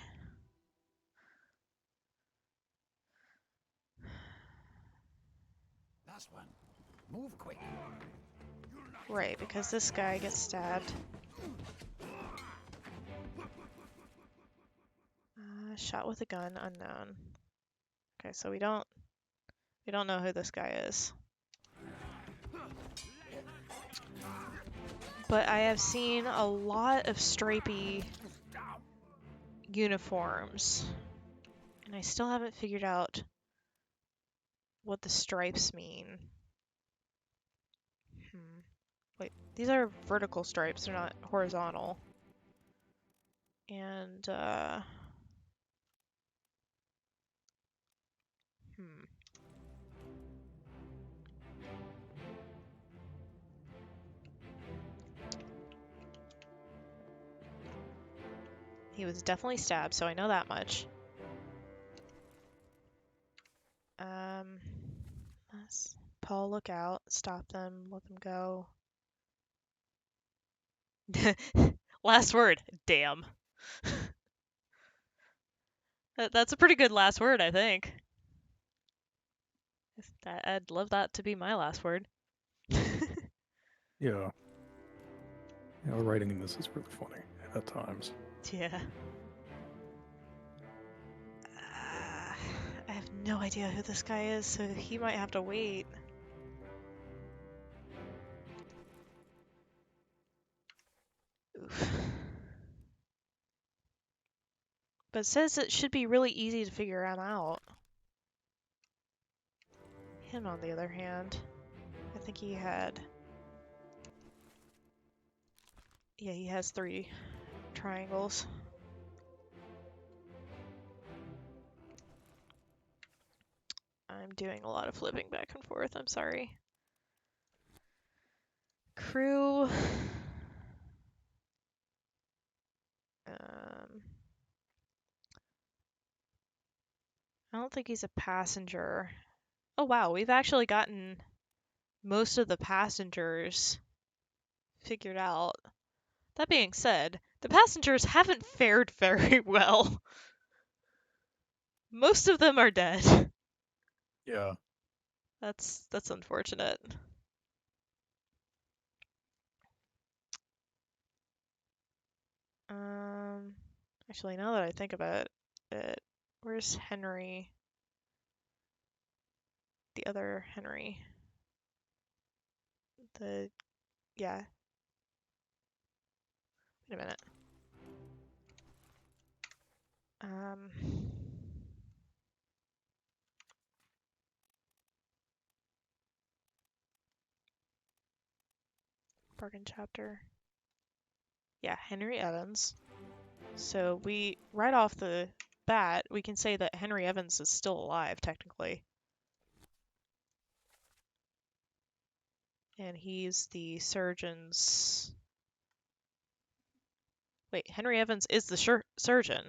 Last one. Move quick. Right, because this guy gets stabbed. Shot with a gun, unknown. Okay, so we don't know who this guy is. But I have seen a lot of stripy uniforms, and I still haven't figured out what the stripes mean. Wait, these are vertical stripes, they're not horizontal. And, He was definitely stabbed, so I know that much. Let's... Paul, look out. Stop them. Let them go. Last word. Damn. That's a pretty good last word, I think. I'd love that to be my last word. Yeah. The writing in this is really funny at times. Yeah. I have no idea who this guy is, so he might have to wait. Oof. But it says it should be really easy to figure him out. Him, on the other hand, I think he had... Yeah, he has 3 triangles. I'm doing a lot of flipping back and forth, I'm sorry. Crew... I don't think he's a passenger. Oh wow, we've actually gotten most of the passengers figured out. That being said, the passengers haven't fared very well. Most of them are dead. Yeah. That's unfortunate. Actually, now that I think about it, where's Henry? The other Henry. Yeah. Wait a minute. Bargain chapter. Yeah, Henry Evans. So right off the bat, we can say that Henry Evans is still alive, technically. And he's the surgeon's... Wait, Henry Evans is the surgeon.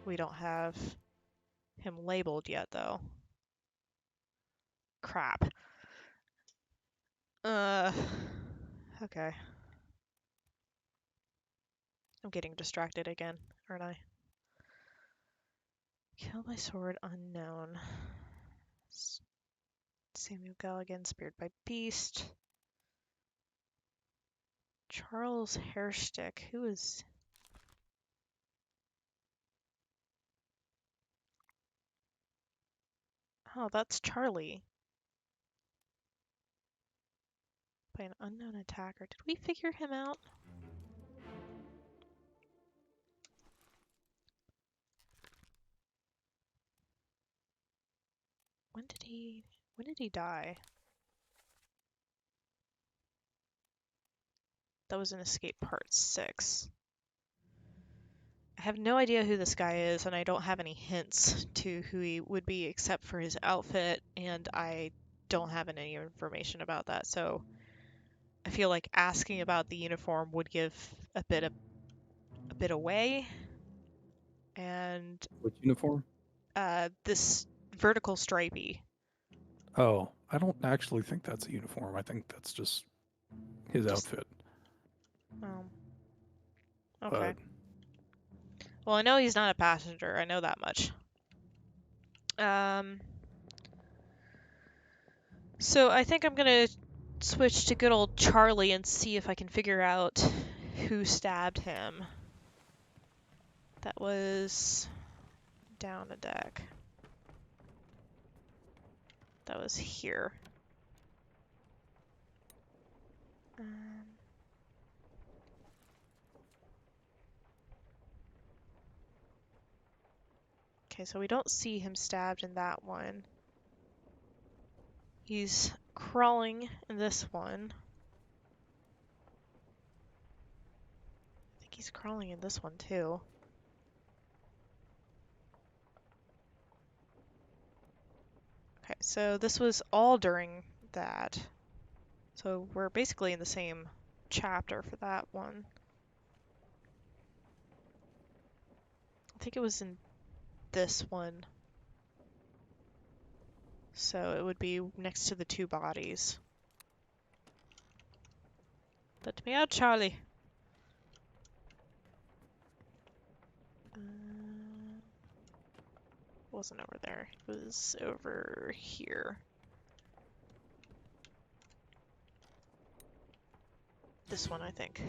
We don't have him labeled yet, though. Crap. Okay. I'm getting distracted again, aren't I? Kill by sword unknown. Samuel Galligan, speared by beast. Charles Hairstick, who is... Oh, that's Charlie. By an unknown attacker. Did we figure him out? When did he die? That was in Escape Part 6. I have no idea who this guy is, and I don't have any hints to who he would be except for his outfit, and I don't have any information about that, so I feel like asking about the uniform would give a bit away. And Which uniform? this vertical stripey. Oh, I don't actually think that's a uniform. I think that's just his outfit. Okay. But Well, I know he's not a passenger. I know that much. So I think I'm gonna switch to good old Charlie and see if I can figure out who stabbed him. That was down a deck. That was here. Okay, so we don't see him stabbed in that one. He's crawling in this one. I think he's crawling in this one too. Okay, so this was all during that. So we're basically in the same chapter for that one. I think it was in this one. So it would be next to the two bodies. Let me out, Charlie. Wasn't over there. It was over here. This one, I think.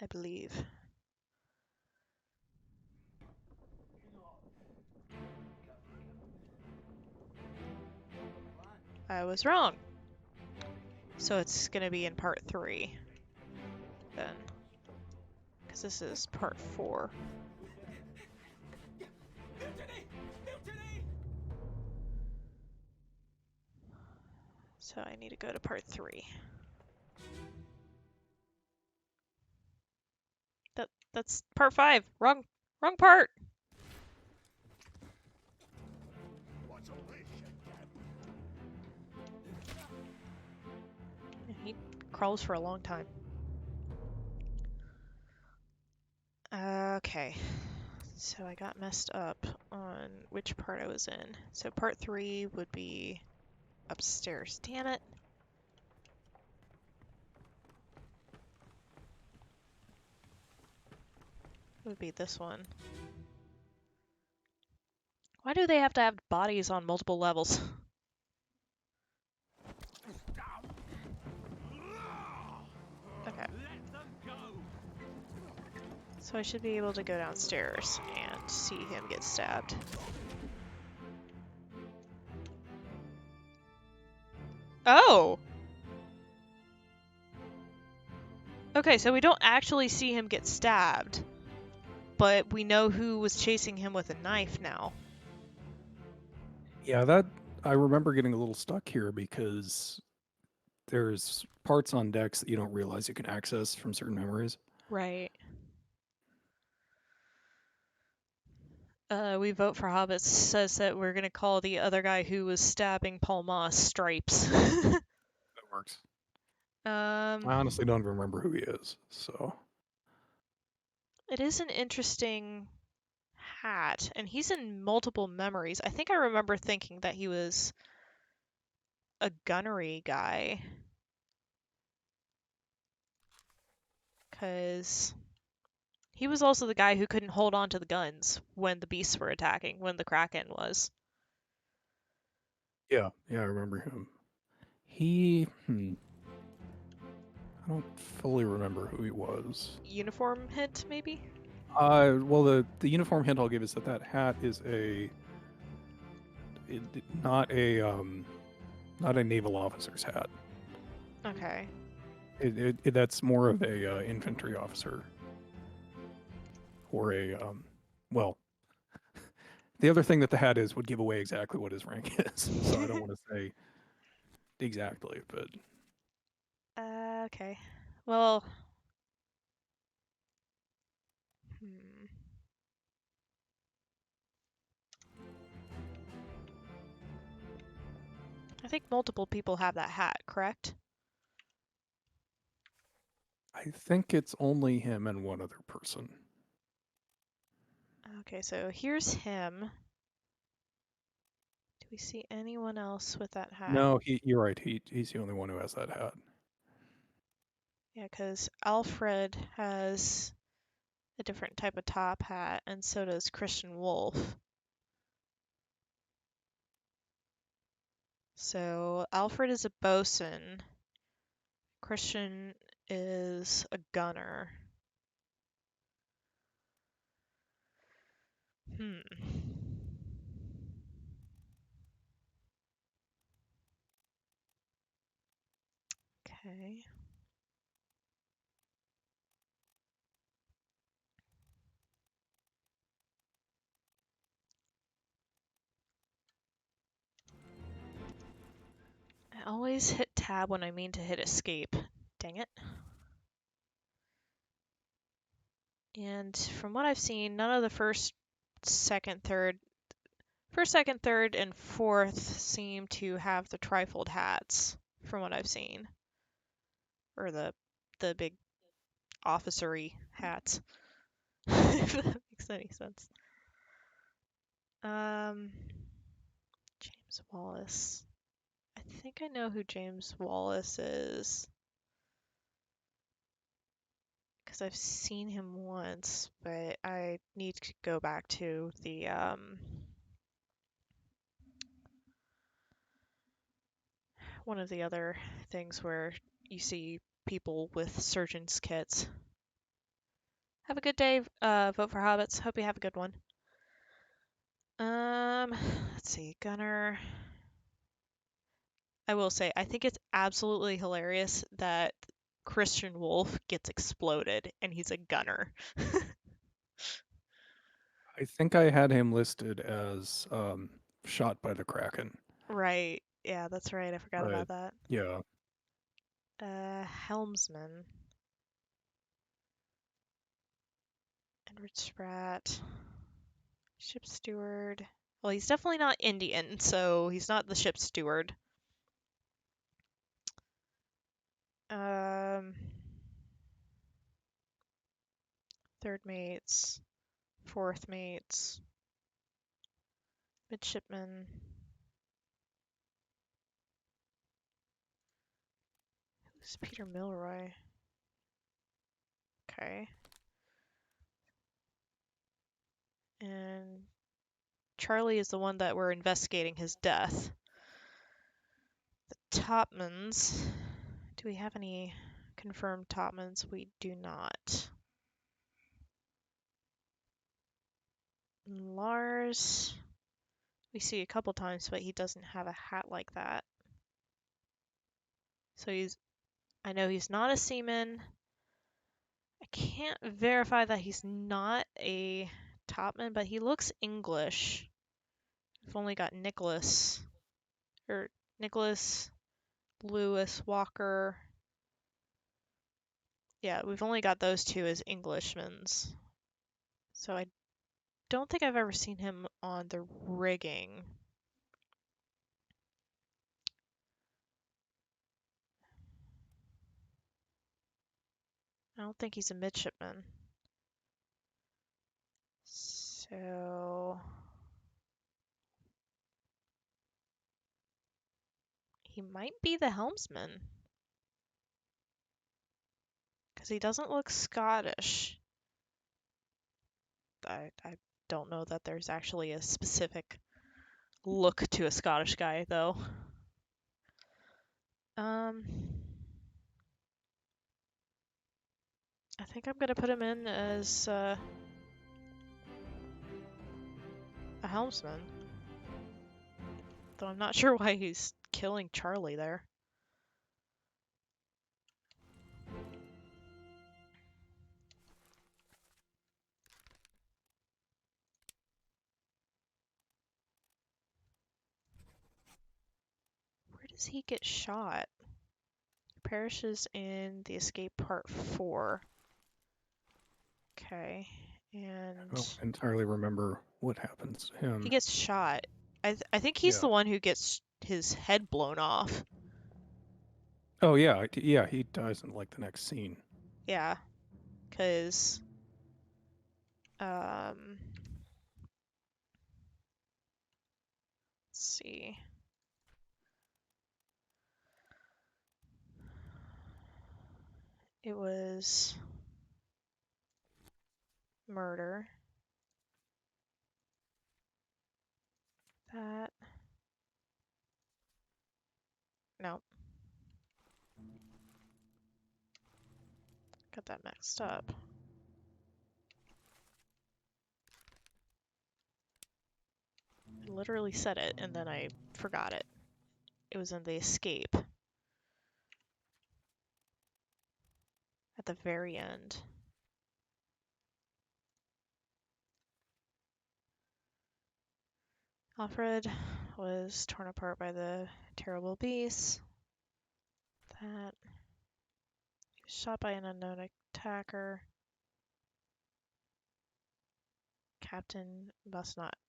I believe. I was wrong. So it's gonna be in part 3 then. Because this is part 4. So I need to go to part 3. That's part 5. Wrong part. What's all this shit, Captain? He crawls for a long time. Okay. So I got messed up on which part I was in. So part 3 would be upstairs. Damn it. It would be this one. Why do they have to have bodies on multiple levels? Okay. So I should be able to go downstairs and see him get stabbed. Oh! Okay, so we don't actually see him get stabbed, but we know who was chasing him with a knife now. yeah, that I remember getting a little stuck here because there's parts on decks that you don't realize you can access from certain memories. Right. We Vote for Hobbits says that we're gonna call the other guy who was stabbing Paul Moss Stripes. That works. I um, honestly don't even remember who he is, so it is an interesting hat, and he's in multiple memories. I think I remember thinking that he was a gunnery guy, because he was also the guy who couldn't hold on to the guns when the beasts were attacking, when the Kraken was. yeah, I remember him. He, I don't fully remember who he was. Uniform hint, maybe? Well, the uniform hint I'll give is that hat is not a naval officer's hat. Okay. That's more of a infantry officer or a well. The other thing that the hat is would give away exactly what his rank is, so I don't want to say exactly, but Okay. Well, hmm. I think multiple people have that hat, correct? I think it's only him and one other person. Okay, so here's him. Do we see anyone else with that hat? No, you're right. He's the only one who has that hat. Yeah, because Alfred has a different type of top hat, and so does Christian Wolf. So Alfred is a bosun. Christian is a gunner. Hmm. Okay. I always hit tab when I mean to hit escape. Dang it. And from what I've seen, none of the first, second, third, and fourth seem to have the trifold hats, from what I've seen. Or the big officery hats. If that makes any sense. James Wallace. I think I know who James Wallace is. Because I've seen him once, but I need to go back to the one of the other things where you see people with surgeon's kits. Have a good day, Vote for Hobbits. Hope you have a good one. Let's see, Gunner. I will say, I think it's absolutely hilarious that Christian Wolf gets exploded and he's a gunner. I think I had him listed as shot by the Kraken. Right. Yeah, that's right. I forgot But about that. yeah, Helmsman. Edward Spratt. Ship steward. Well, he's definitely not Indian, so he's not the ship steward. Um, third mates, fourth mates, midshipman. Who's Peter Milroy? Okay. And Charlie is the one that we're investigating his death. The Topmans. Do we have any confirmed Topmans? We do not. Lars, we see a couple times, but he doesn't have a hat like that. So I know he's not a seaman. I can't verify that he's not a topman, but he looks English. I've only got Nicholas, or Nicholas Lewis, Walker. Yeah, we've only got those two as Englishmen. So I don't think I've ever seen him on the rigging. I don't think he's a midshipman. So he might be the helmsman. Because he doesn't look Scottish. I don't know that there's actually a specific look to a Scottish guy, though. I think I'm gonna put him in as a helmsman. Though I'm not sure why he's killing Charlie there. Where does he get shot? Perishes in the escape part 4. Okay, I and don't entirely remember what happens to he him. gets shot. I think he's Yeah. the one who gets his head blown off. Oh yeah, yeah. He dies in like the next scene. Yeah, because let's see. It was murder. That. No. Got that mixed up. I literally said it and then I forgot it. It was in the escape. At the very end. Alfred was torn apart by the terrible beast. That. He was shot by an unknown attacker. Captain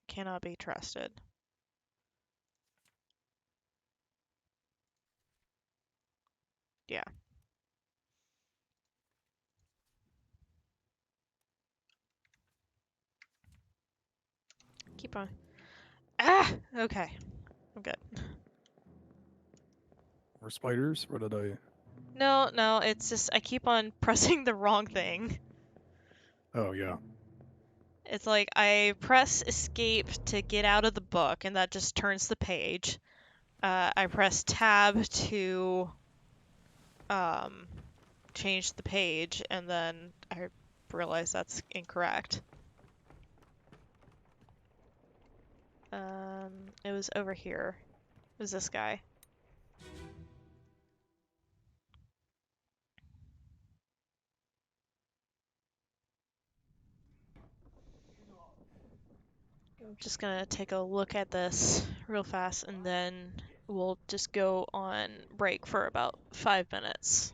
cannot be trusted. Yeah. Keep on. Ah! Okay. I'm good. Or spiders? What did I? No, it's just I keep on pressing the wrong thing. Oh yeah. It's like I press escape to get out of the book and that just turns the page. I press tab to change the page and then I realize that's incorrect. It was over here. It was this guy. I'm just gonna take a look at this real fast and then we'll just go on break for about 5 minutes.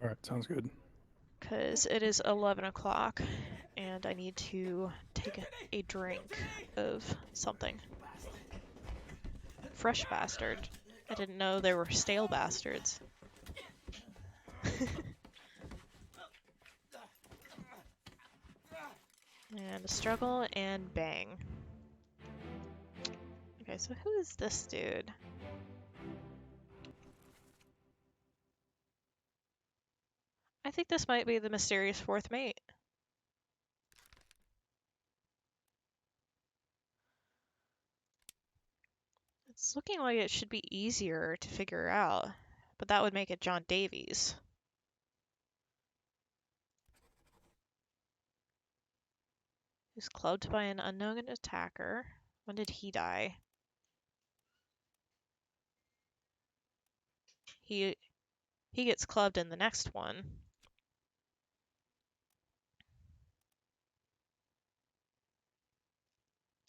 All right, sounds good. Because it is 11 o'clock and I need to take a drink of something. Fresh bastard. I didn't know there were stale bastards. And a struggle and bang. Okay, so who is this dude? I think this might be the mysterious fourth mate. It's looking like it should be easier to figure out, but that would make it John Davies. He was clubbed by an unknown attacker. When did he die? He gets clubbed in the next one.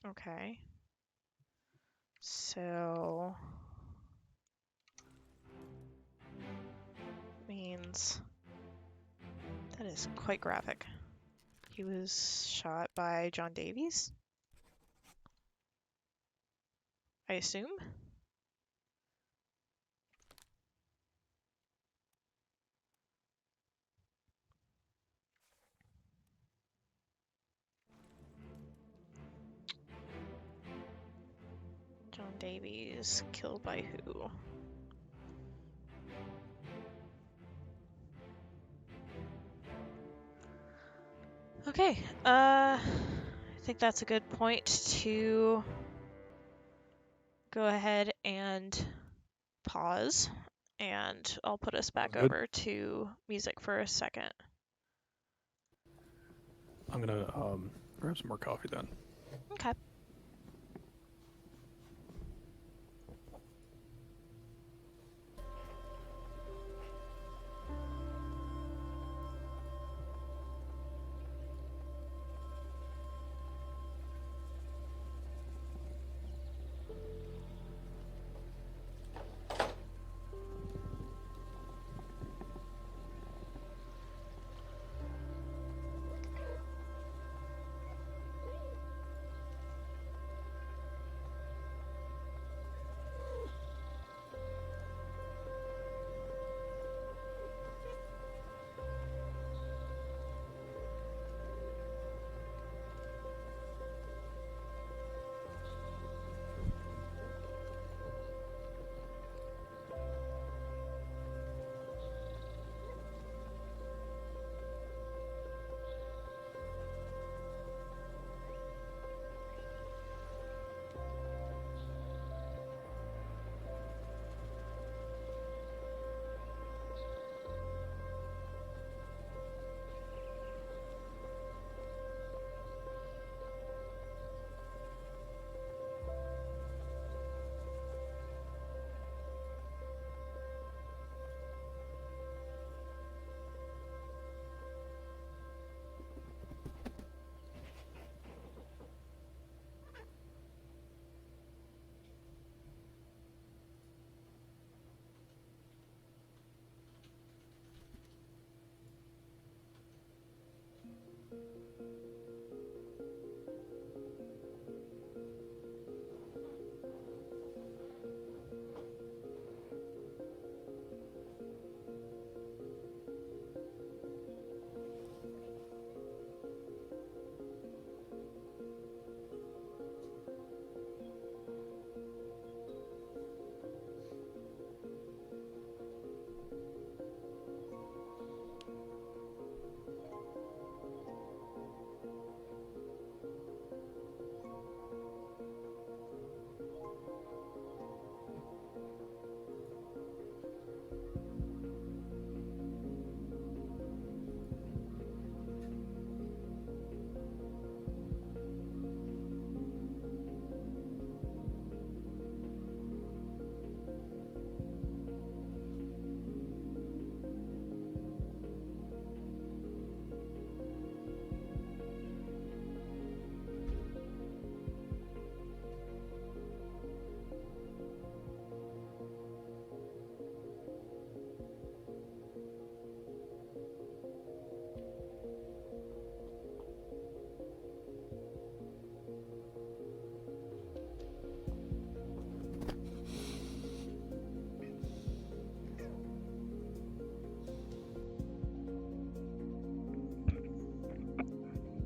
Okay. So means that is quite graphic. He was shot by John Davies, I assume? John Davies killed by who? Okay, I think that's a good point to go ahead and pause, and I'll put us back Sounds good. over to music for a second. I'm gonna grab some more coffee then. Okay.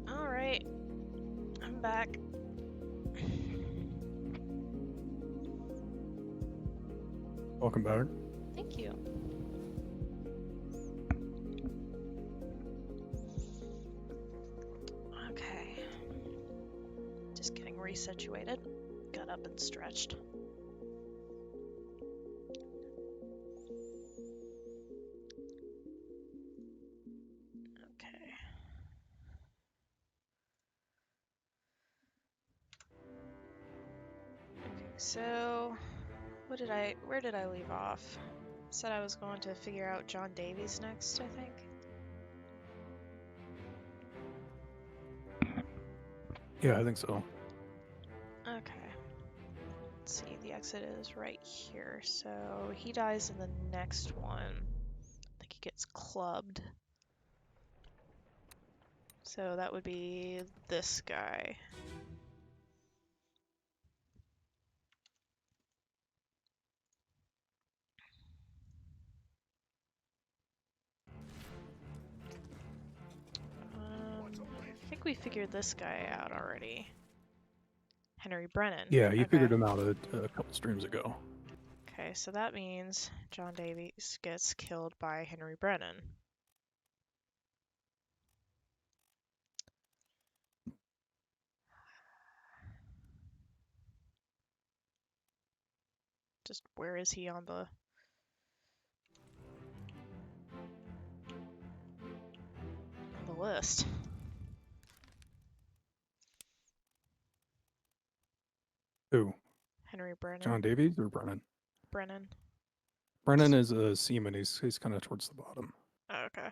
All right, I'm back. Welcome back. Thank you. Okay. Just getting resituated. Got up and stretched. Okay. So, where did I leave off? Said I was going to figure out John Davies next, I think. Yeah, I think so. Okay. Let's see, the exit is right here. So he dies in the next one. I think he gets clubbed. So that would be this guy. I think we figured this guy out already. Henry Brennan. Yeah, you Okay. figured him out a couple streams ago. Okay, so that means John Davies gets killed by Henry Brennan. Just where is he on the list? Who? Henry Brennan. John Davies or Brennan? Brennan. Brennan is a seaman. He's kind of towards the bottom. Oh, okay.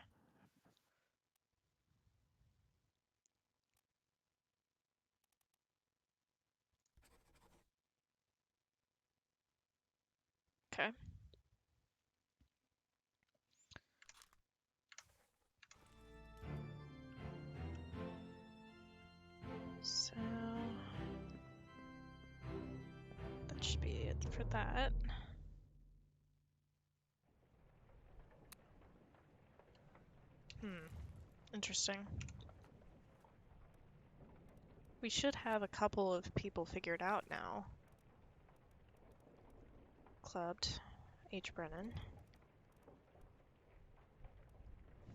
Okay. So that should be it for that. Interesting. We should have a couple of people figured out now. Clubbed. H. Brennan.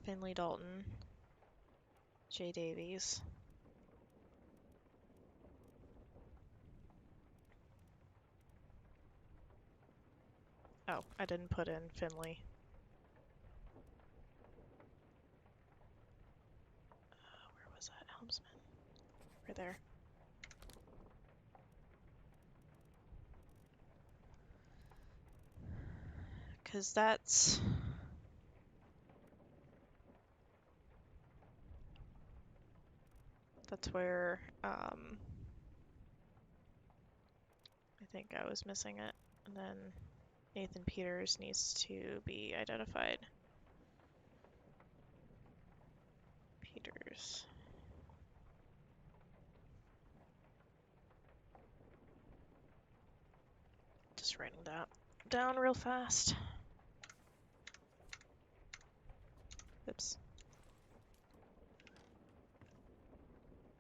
Finley Dalton. J. Davies. Oh, I didn't put in Finley. Where was that? Helmsman. Right there. Because that's where I think I was missing it. And then Nathan Peters needs to be identified. Peters. Just writing that down real fast. Oops.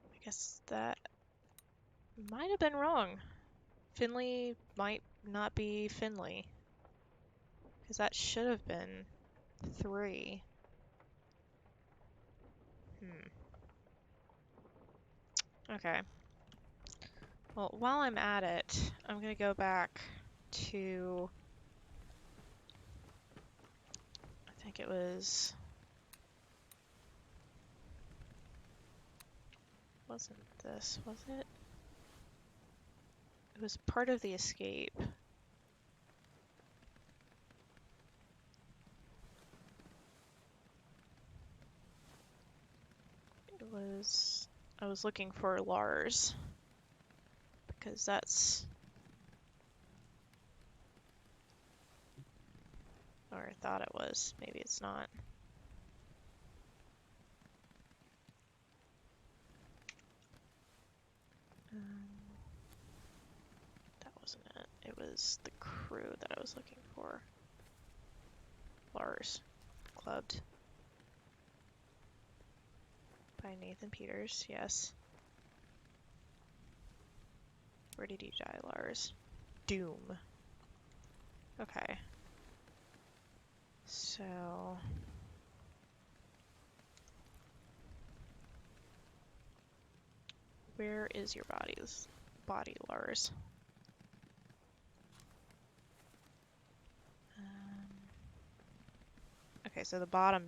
I guess that might have been wrong. Finley might not be Finley. Because that should have been 3. Okay. Well, while I'm at it, I'm gonna go back to... I think it was... Wasn't this, was it? It was part of the escape. It was... I was looking for Lars. Because that's... Or I thought it was. Maybe it's not. That wasn't it. It was the crew that I was looking for. Lars. Clubbed. By Nathan Peters, yes. Where did you die, Lars? Doom. Okay. So... Where is your body, Lars? Okay, so the bottom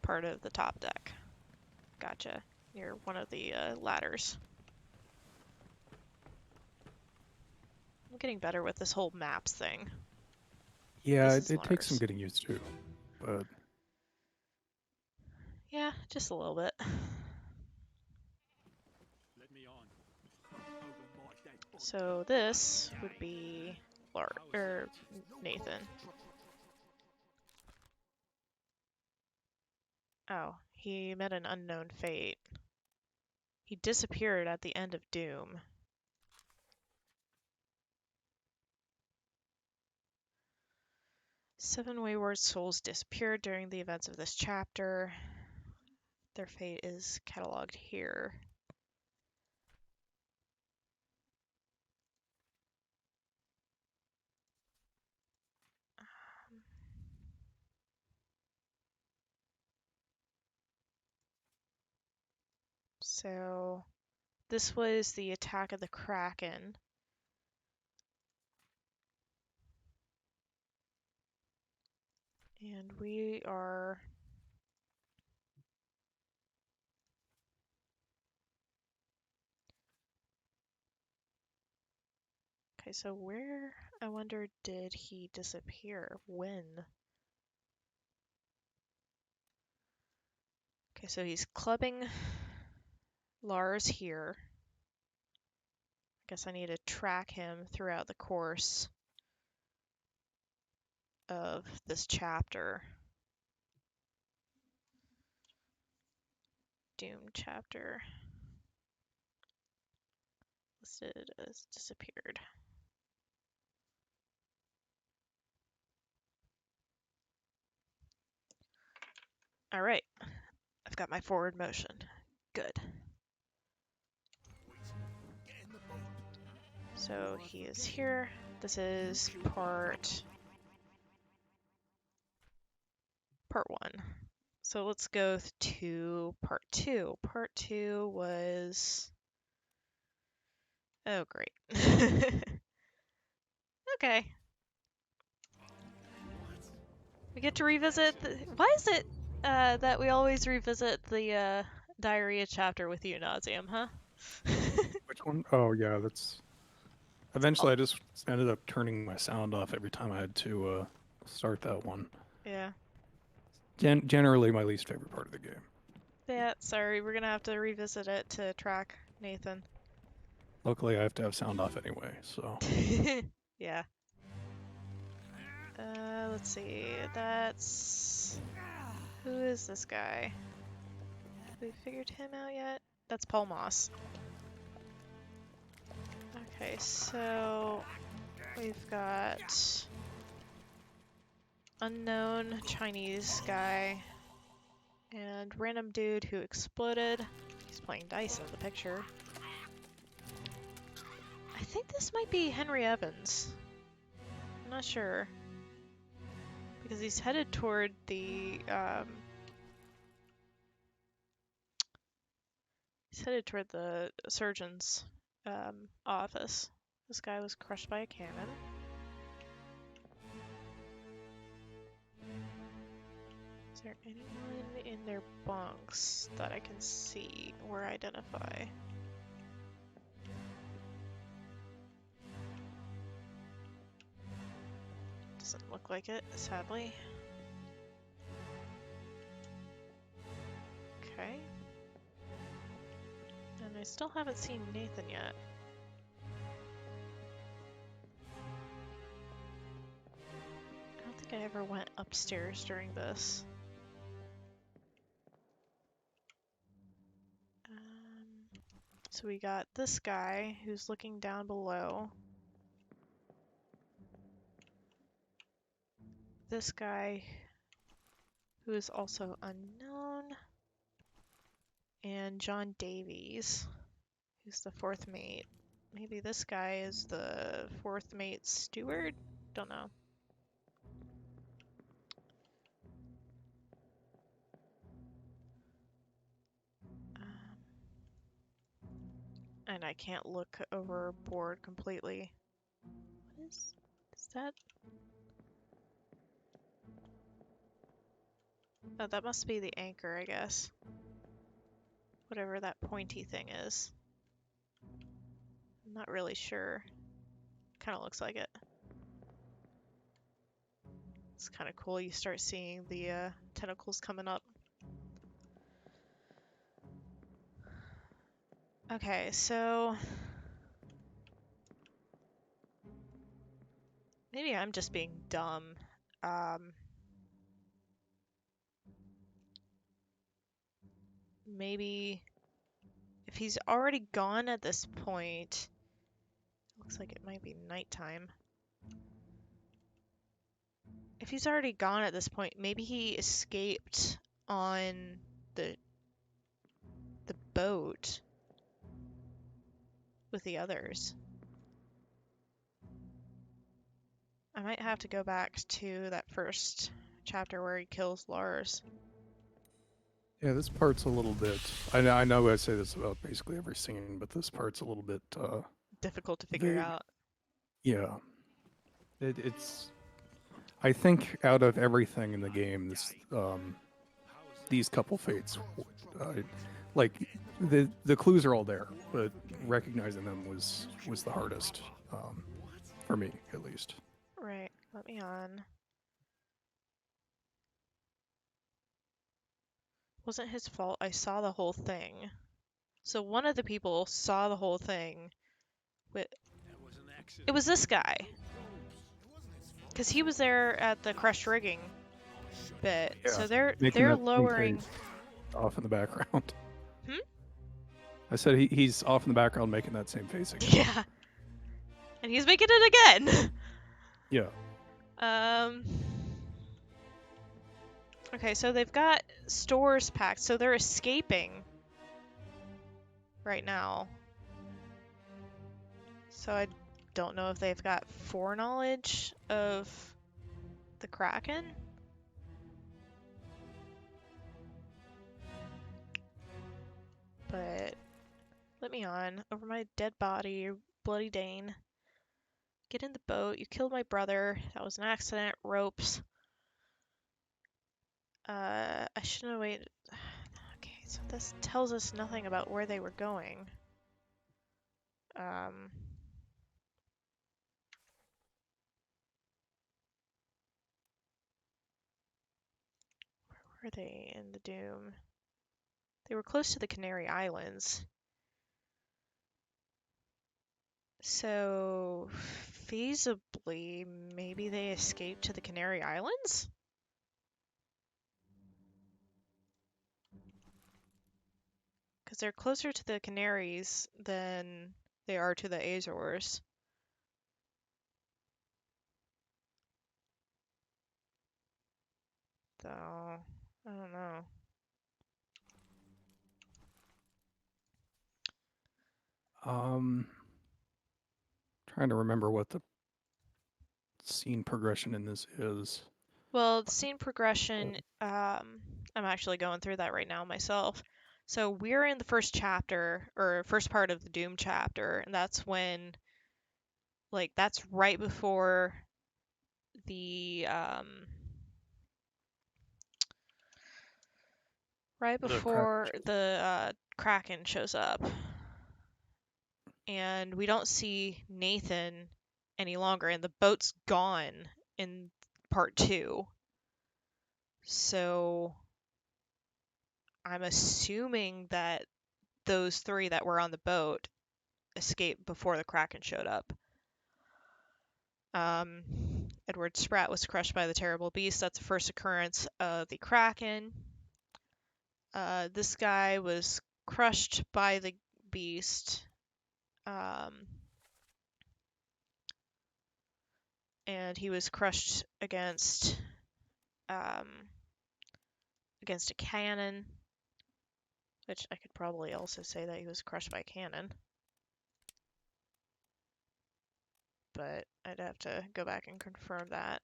part of the top deck. Gotcha. Near one of the ladders. I'm getting better with this whole maps thing. Yeah, This is it takes some Lars. getting used to, but Yeah, just a little bit. Let me on. Over my dead body. So this would be Nathan. Oh, he met an unknown fate. He disappeared at the end of Doom. Seven wayward souls disappeared during the events of this chapter. Their fate is cataloged here. So this was the attack of the Kraken. And we are... Okay, so where, I wonder, did he disappear? When? Okay, so he's clubbing Lars here. I guess I need to track him throughout the course of this chapter. Doom chapter. Listed as disappeared. Alright, I've got my forward motion. Good. So he is here. This is part one. So let's go to part two. Part two was... Oh, great. Okay. We get to revisit why is it that we always revisit the diarrhea chapter with you, Nausium, huh? Which one? Oh, yeah, that's... Eventually, I just ended up turning my sound off every time I had to start that one. Yeah. Generally, my least favorite part of the game. Yeah, sorry, we're gonna have to revisit it to track Nathan. Luckily, I have to have sound off anyway, so... Yeah. Let's see. That's... Who is this guy? Have we figured him out yet? That's Paul Moss. Okay, so... We've got... Unknown Chinese guy. And random dude who exploded. He's playing dice in the picture. I think this might be Henry Evans. I'm not sure. Because he's headed toward the, surgeon's, office. This guy was crushed by a cannon. Is there anyone in their bunks that I can see or identify? Doesn't look like it, sadly. Okay. And I still haven't seen Nathan yet. I don't think I ever went upstairs during this. So we got this guy who's looking down below. This guy who is also unknown. And John Davies, who's the fourth mate. Maybe this guy is the fourth mate's steward? Don't know. And I can't look overboard completely. What is that? Oh, that must be the anchor, I guess. Whatever that pointy thing is. I'm not really sure. Kind of looks like it. It's kind of cool. You start seeing the tentacles coming up. Okay, so maybe I'm just being dumb. maybe if he's already gone at this point, looks like it might be nighttime. If he's already gone at this point, maybe he escaped on the boat with the others. I might have to go back to that first chapter where he kills Lars. Yeah, this part's a little bit. I know I say this about basically every scene, but this part's a little bit Difficult to figure vague. out. Yeah, it's. I think out of everything in the game, these couple fates, like the clues are all there, but recognizing them was the hardest, for me at least. Right, let me on. Wasn't his fault. I saw the whole thing. So one of the people saw the whole thing. With That was an accident. it was this guy, because he was there at the crushed rigging bit. Yeah, So making they're that same lowering. face off in the background. Hmm? I said he's off in the background making that same face again. Yeah, and he's making it again. Yeah. Okay, so they've got stores packed, so they're escaping right now. So I don't know if they've got foreknowledge of the Kraken. But let me on. Over my dead body, you bloody Dane. Get in the boat. You killed my brother. That was an accident. Ropes. I shouldn't have waited. Okay, so this tells us nothing about where they were going. Where were they in the Doom? They were close to the Canary Islands. So, feasibly, maybe they escaped to the Canary Islands? Because they're closer to the Canaries than they are to the Azores. So, I don't know. Trying to remember what the scene progression in this is. Well, the scene progression, I'm actually going through that right now myself. So we're in the first chapter, or first part of the Doom chapter, and that's when, like, that's right before the, right The Kraken before shows. the Kraken shows up. And we don't see Nathan any longer, and the boat's gone in part 2. So I'm assuming that those 3 that were on the boat escaped before the Kraken showed up. Edward Spratt was crushed by the terrible beast. That's the first occurrence of the Kraken. This guy was crushed by the beast. And he was crushed against a cannon, which I could probably also say that he was crushed by a cannon. But I'd have to go back and confirm that.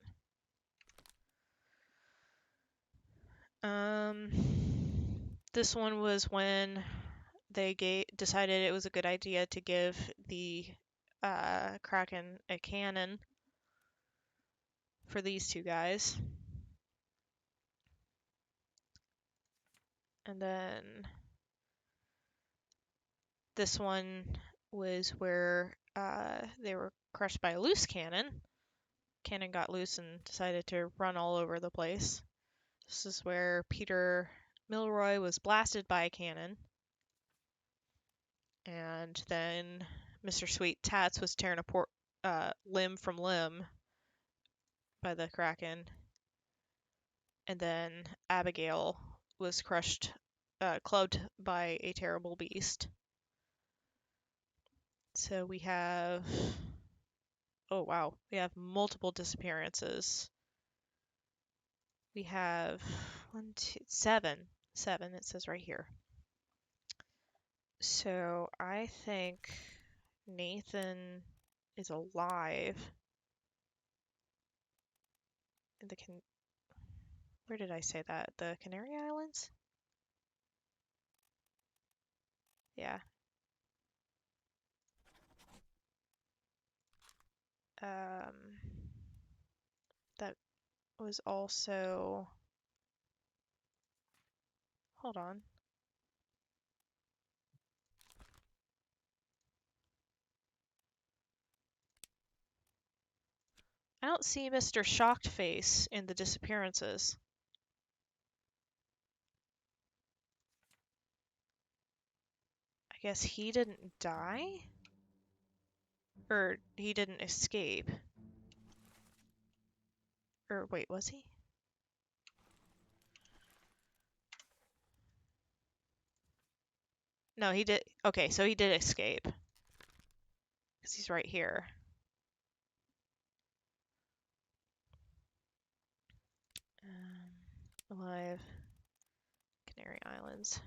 This one was when they decided it was a good idea to give the Kraken a cannon for these 2 guys. And then this one was where they were crushed by a loose cannon. Cannon got loose and decided to run all over the place. This is where Peter Milroy was blasted by a cannon. And then Mr. Sweet Tats was tearing limb from limb by the Kraken. And then Abigail was crushed clubbed by a terrible beast. So we have, oh wow, we have multiple disappearances. We have 7. 7, it says right here. So I think Nathan is alive in the where did I say that? The Canary Islands? Yeah. That was also, hold on. I don't see Mr. Shocked Face in the disappearances. I guess he didn't die? Or he didn't escape. Or wait, was he? No, he did. Okay, so he did escape. Because he's right here. Alive. Canary Islands.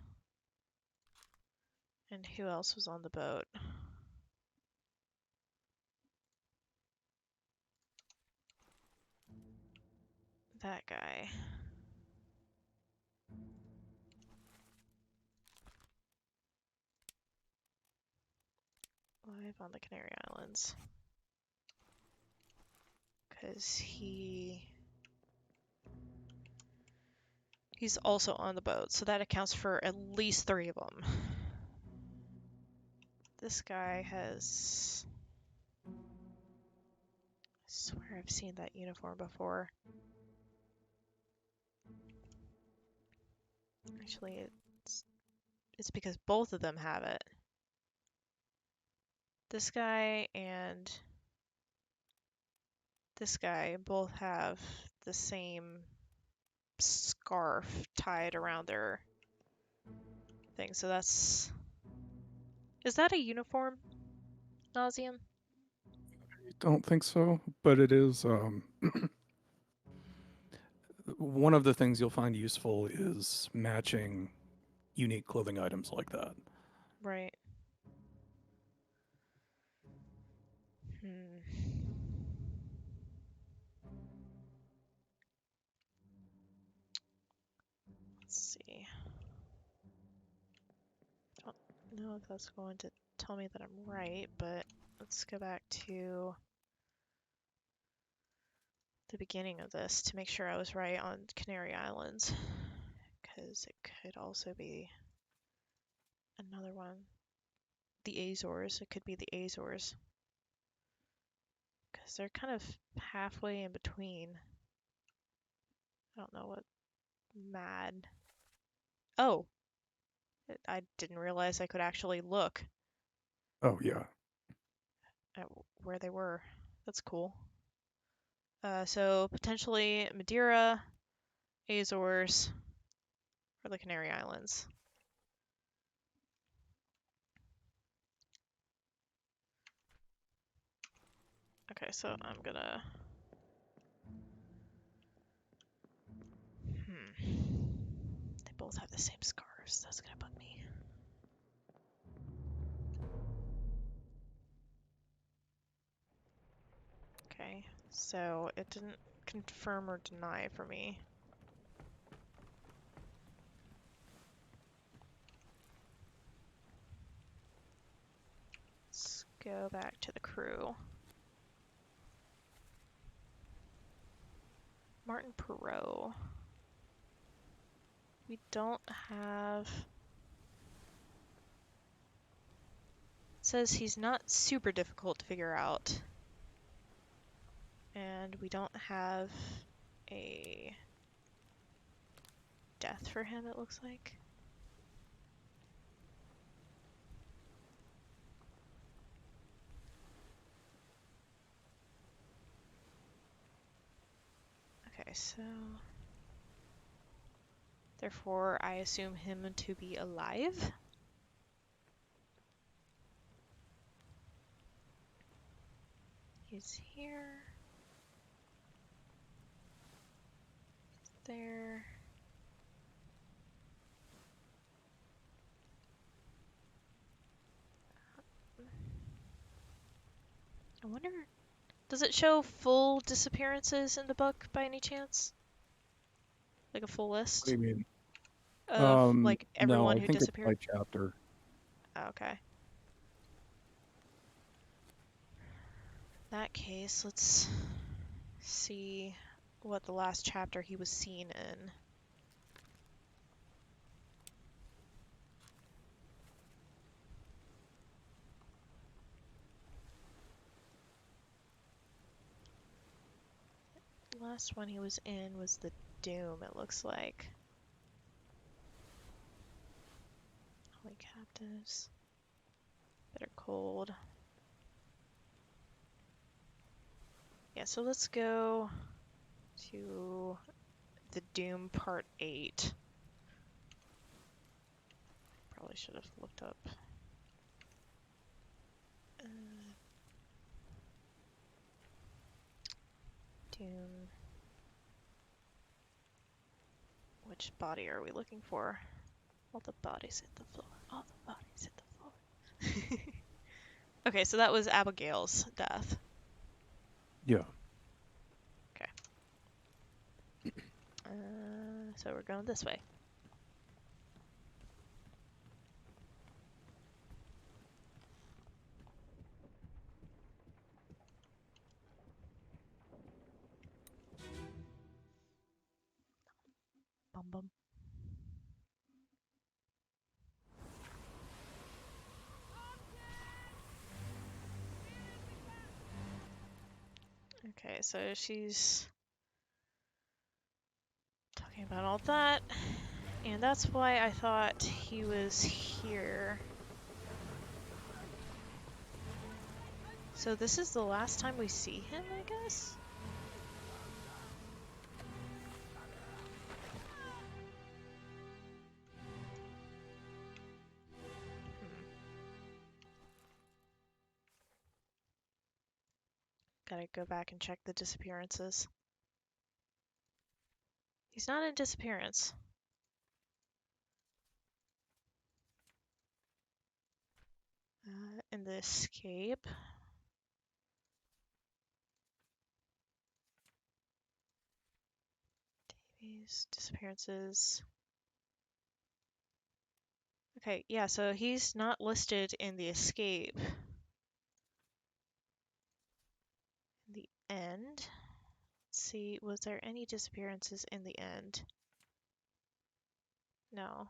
And who else was on the boat? That guy. Live on the Canary Islands. Because he's also on the boat, so that accounts for at least 3 of them. This guy has... I swear I've seen that uniform before. Actually, it's because both of them have it. This guy and this guy both have the same scarf tied around their thing, so that's... Is that a uniform, Nausium? I don't think so, but it is. One of the things you'll find useful is matching unique clothing items like that. Right. Let's see. I don't know if that's going to tell me that I'm right, but let's go back to the beginning of this to make sure I was right on Canary Islands, because it could also be another one. The Azores, it could be the Azores, because they're kind of halfway in between. I don't know what mad. Oh, I didn't realize I could actually look Oh yeah. at where they were. That's cool. So potentially Madeira, Azores, or the Canary Islands. Okay, so I'm gonna... They both have the same scarves. That's gonna bug me. Okay, so it didn't confirm or deny for me. Let's go back to the crew. Martin Perot. We don't have... It says he's not super difficult to figure out. And we don't have a death for him, it looks like. Okay, so... Therefore, I assume him to be alive. He's here. There. I wonder, does it show full disappearances in the book by any chance? Like a full What do list you mean? of like No, everyone I who think it's by disappeared? chapter. Oh, okay. In that case, let's see what the last chapter he was seen in. The last one he was in was the Doom, it looks like. Holy captives. Bitter cold. Yeah, so let's go to the Doom Part 8. Probably should have looked up. Doom. Which body are we looking for? All the bodies hit the floor. All the bodies hit the floor. Okay, so that was Abigail's death. Yeah. Okay. So we're going this way. Bum bum. Okay, so she's talking about all that, and that's why I thought he was here. So this is the last time we see him, I guess? Gotta go back and check the disappearances. He's not in disappearance. In the escape. Davies, disappearances. Okay, yeah, so he's not listed in the escape. In the end. Let's see, was there any disappearances in the end? No.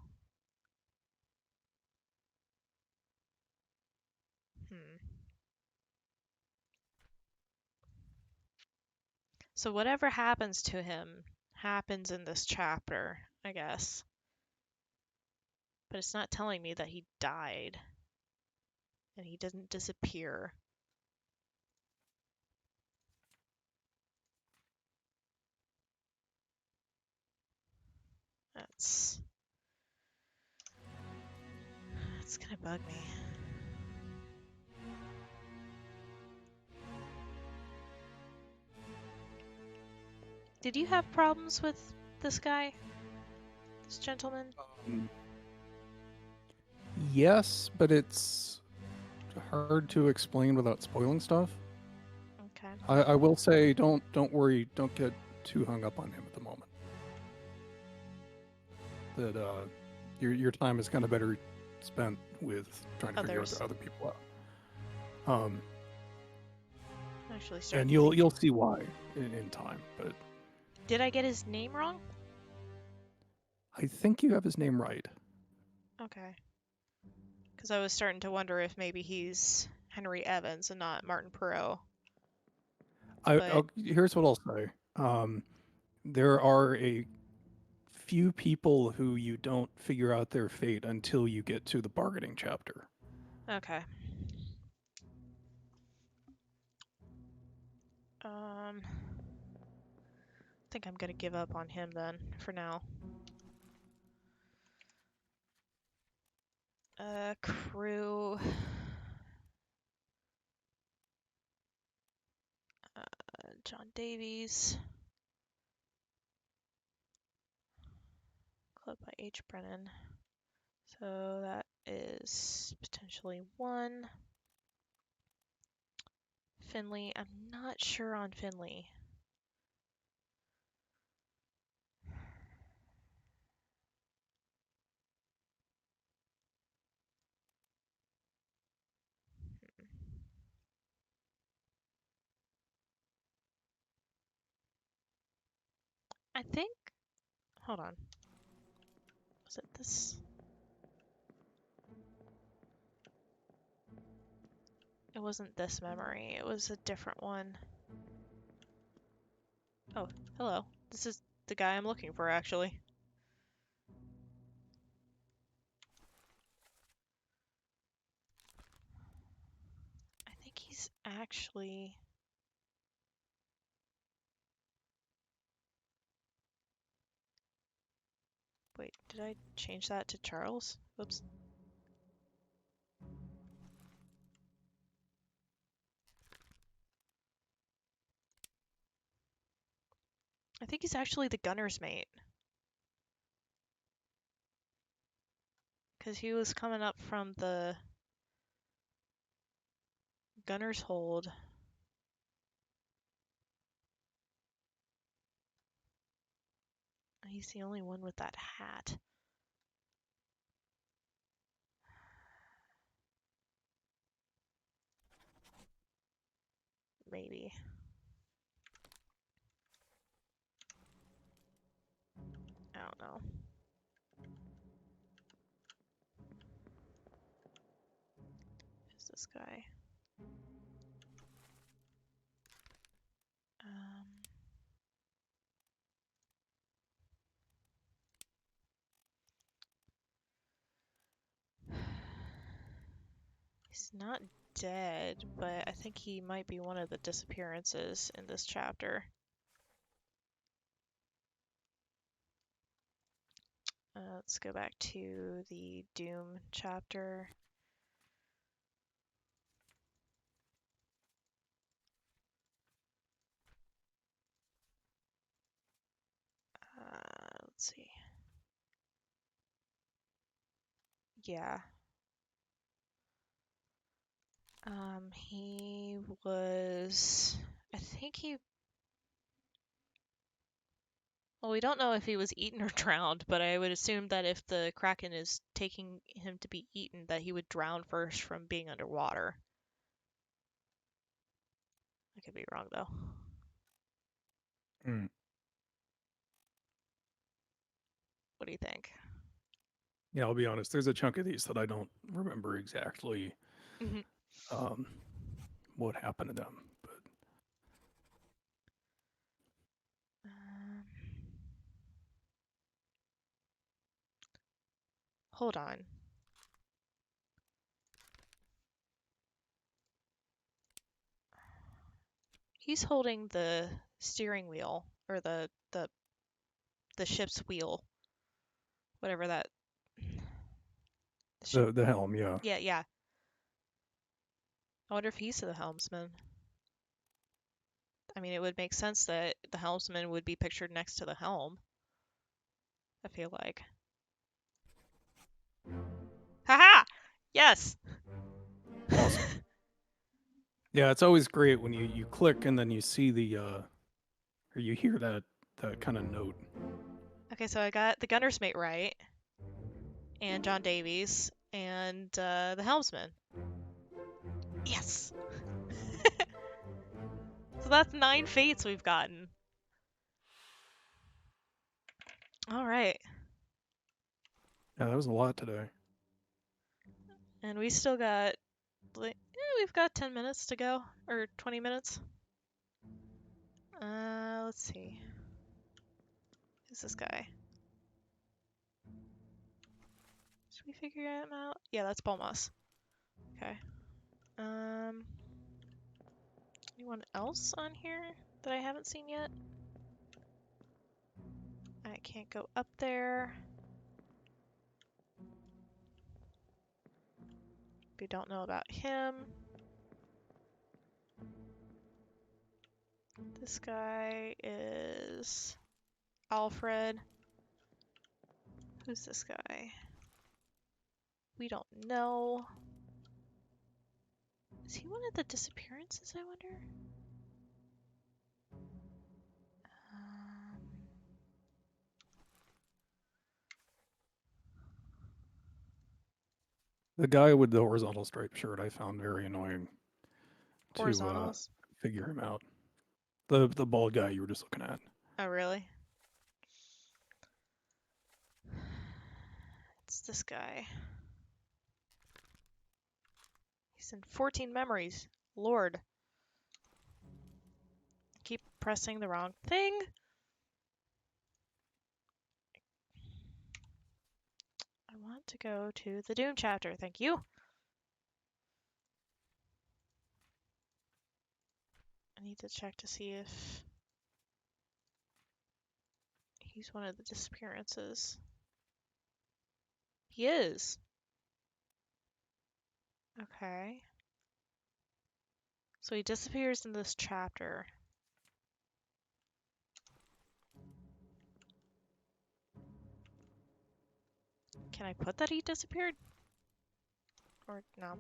So whatever happens to him happens in this chapter, I guess. But it's not telling me that he died. And he didn't disappear. That's gonna bug me. Did you have problems with this guy? This gentleman? Yes, but it's hard to explain without spoiling stuff. Okay. I will say, don't worry, don't get too hung up on him at the moment. That your time is kind of better spent with trying to figure out Others. the other people out. Actually started And to you'll think. see why in time. But Did I get his name wrong? I think you have his name right. Okay. Because I was starting to wonder if maybe he's Henry Evans and not Martin Perot. But Here's what I'll say. There are a few people who you don't figure out their fate until you get to the bargaining chapter. okay. I think I'm gonna give up on him then, for now. Crew. John Davies. Club by H. Brennan. So that is potentially 1. Finley. I'm not sure on Finley. I think. Hold on. Was it this? It wasn't this memory. It was a different one. Oh, hello. This is the guy I'm looking for, actually. I think he's actually... Wait, did I change that to Charles? Oops. I think he's actually the gunner's mate. Because he was coming up from the gunner's hold. He's the only one with that hat. Maybe. I don't know. Who's this guy? He's not dead, but I think he might be one of the disappearances in this chapter. Let's go back to the Doom chapter. Let's see. Yeah. He was... I think he... Well, we don't know if he was eaten or drowned, but I would assume that if the Kraken is taking him to be eaten, that he would drown first from being underwater. I could be wrong, though. Mm. What do you think? Yeah, I'll be honest. There's a chunk of these that I don't remember exactly what happened to them. But Hold on. He's holding the steering wheel, or the ship's wheel, whatever that. the helm, yeah. Yeah. I wonder if he's the helmsman. I mean, it would make sense that the helmsman would be pictured next to the helm. I feel like. Haha! Yes! Awesome. Yeah, it's always great when you click and then you see the or you hear that kind of note. Okay, so I got the gunner's mate right, and John Davies, and the helmsman. Yes! So that's 9 fates we've gotten. Alright. Yeah, that was a lot today. And we still got... we've got 10 minutes to go. Or 20 minutes. Let's see. Who's this guy? Should we figure him out? Yeah, that's Bulmas. Okay. Anyone else on here that I haven't seen yet? I can't go up there. We don't know about him. This guy is Alfred. Who's this guy? We don't know. Is he one of the disappearances, I wonder? The guy with the horizontal striped shirt I found very annoying to Horizontals? figure him out. The bald guy you were just looking at. Oh, really? It's this guy. He's in 14 memories. Lord. Keep pressing the wrong thing. I want to go to the Doom chapter. Thank you. I need to check to see if he's one of the disappearances. He is. Okay. So he disappears in this chapter. Can I put that he disappeared? Or no?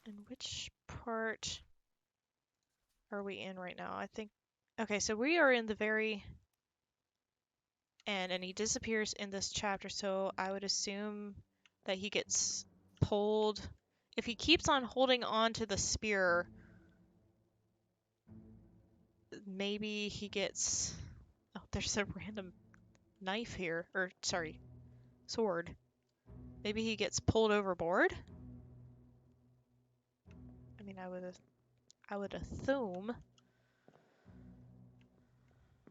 And which part are we in right now? I think... Okay, so we are in the very end, and he disappears in this chapter, so I would assume that he gets pulled. If he keeps on holding on to the spear, maybe he gets... Oh, there's a random knife here. Or, sorry, sword. Maybe he gets pulled overboard? I mean, I would assume.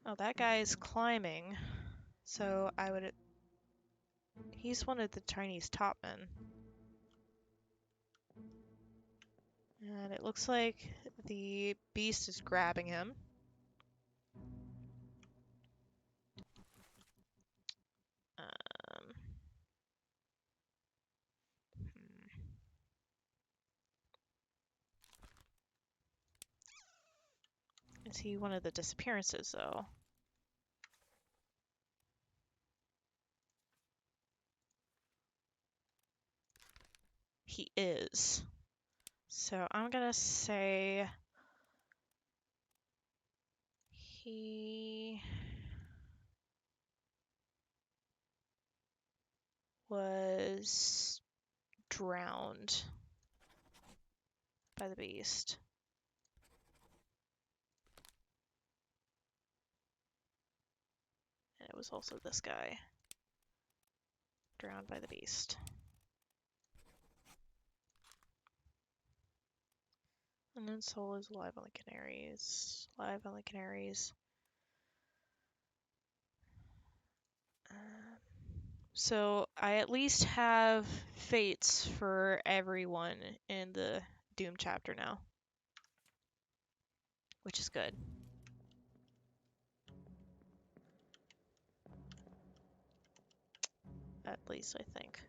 Oh, that guy is climbing. So I would... He's one of the Chinese topmen. And it looks like the beast is grabbing him. Is he one of the disappearances, though? He is. So I'm gonna say he was drowned by the beast. And it was also this guy. Drowned by the beast. And then Soul is alive on the Canaries. Live on the Canaries. So I at least have fates for everyone in the Doom chapter now. Which is good. At least I think.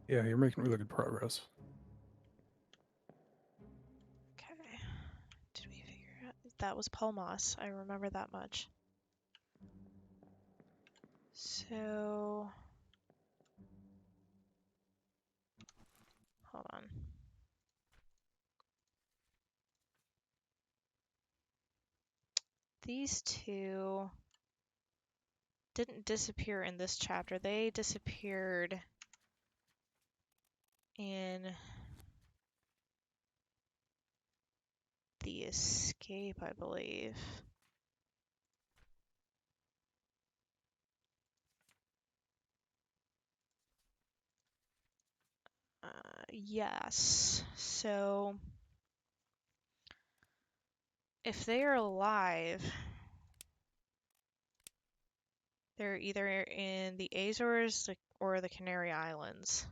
Yeah, you're making really good progress. Okay. Did we figure out... That was Paul Moss. I remember that much. So... Hold on. These two didn't disappear in this chapter. They disappeared in the escape, I believe. Yes. So if they are alive, they're either in the Azores or the Canary Islands.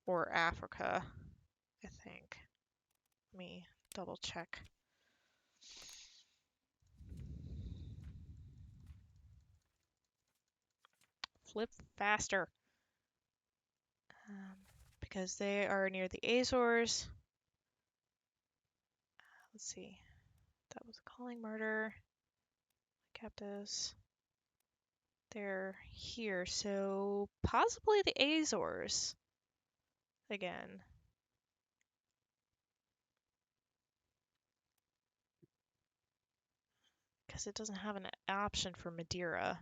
Or Africa, I think. Let me double check. Flip faster. Because they are near the Azores. Let's see. That was a calling murder. Captives. They're here, so possibly the Azores again. Because it doesn't have an option for Madeira.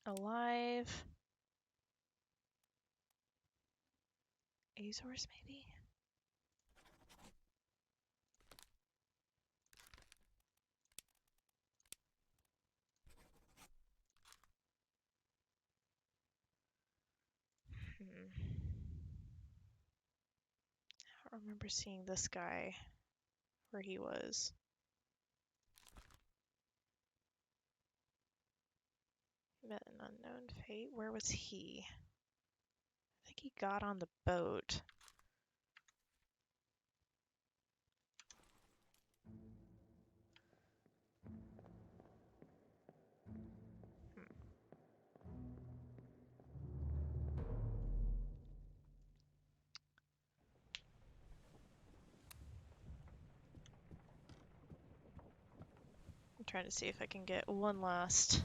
Alive. Azores, maybe? I don't remember seeing this guy where he was. Met an unknown fate. Where was he? I think he got on the boat. I'm trying to see if I can get one last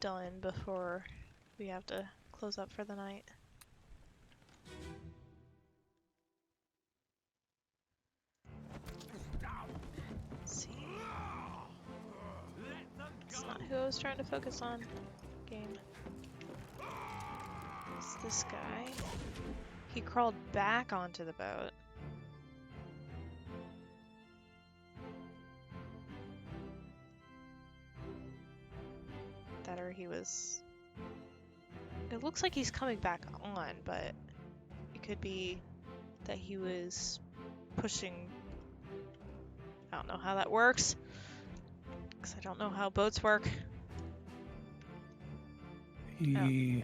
done before we have to close up for the night. Let's see. It's not who I was trying to focus on. Game. It's this guy. He crawled back onto the boat. That or he was... It looks like he's coming back on, but it could be that he was pushing... I don't know how that works, because I don't know how boats work. He...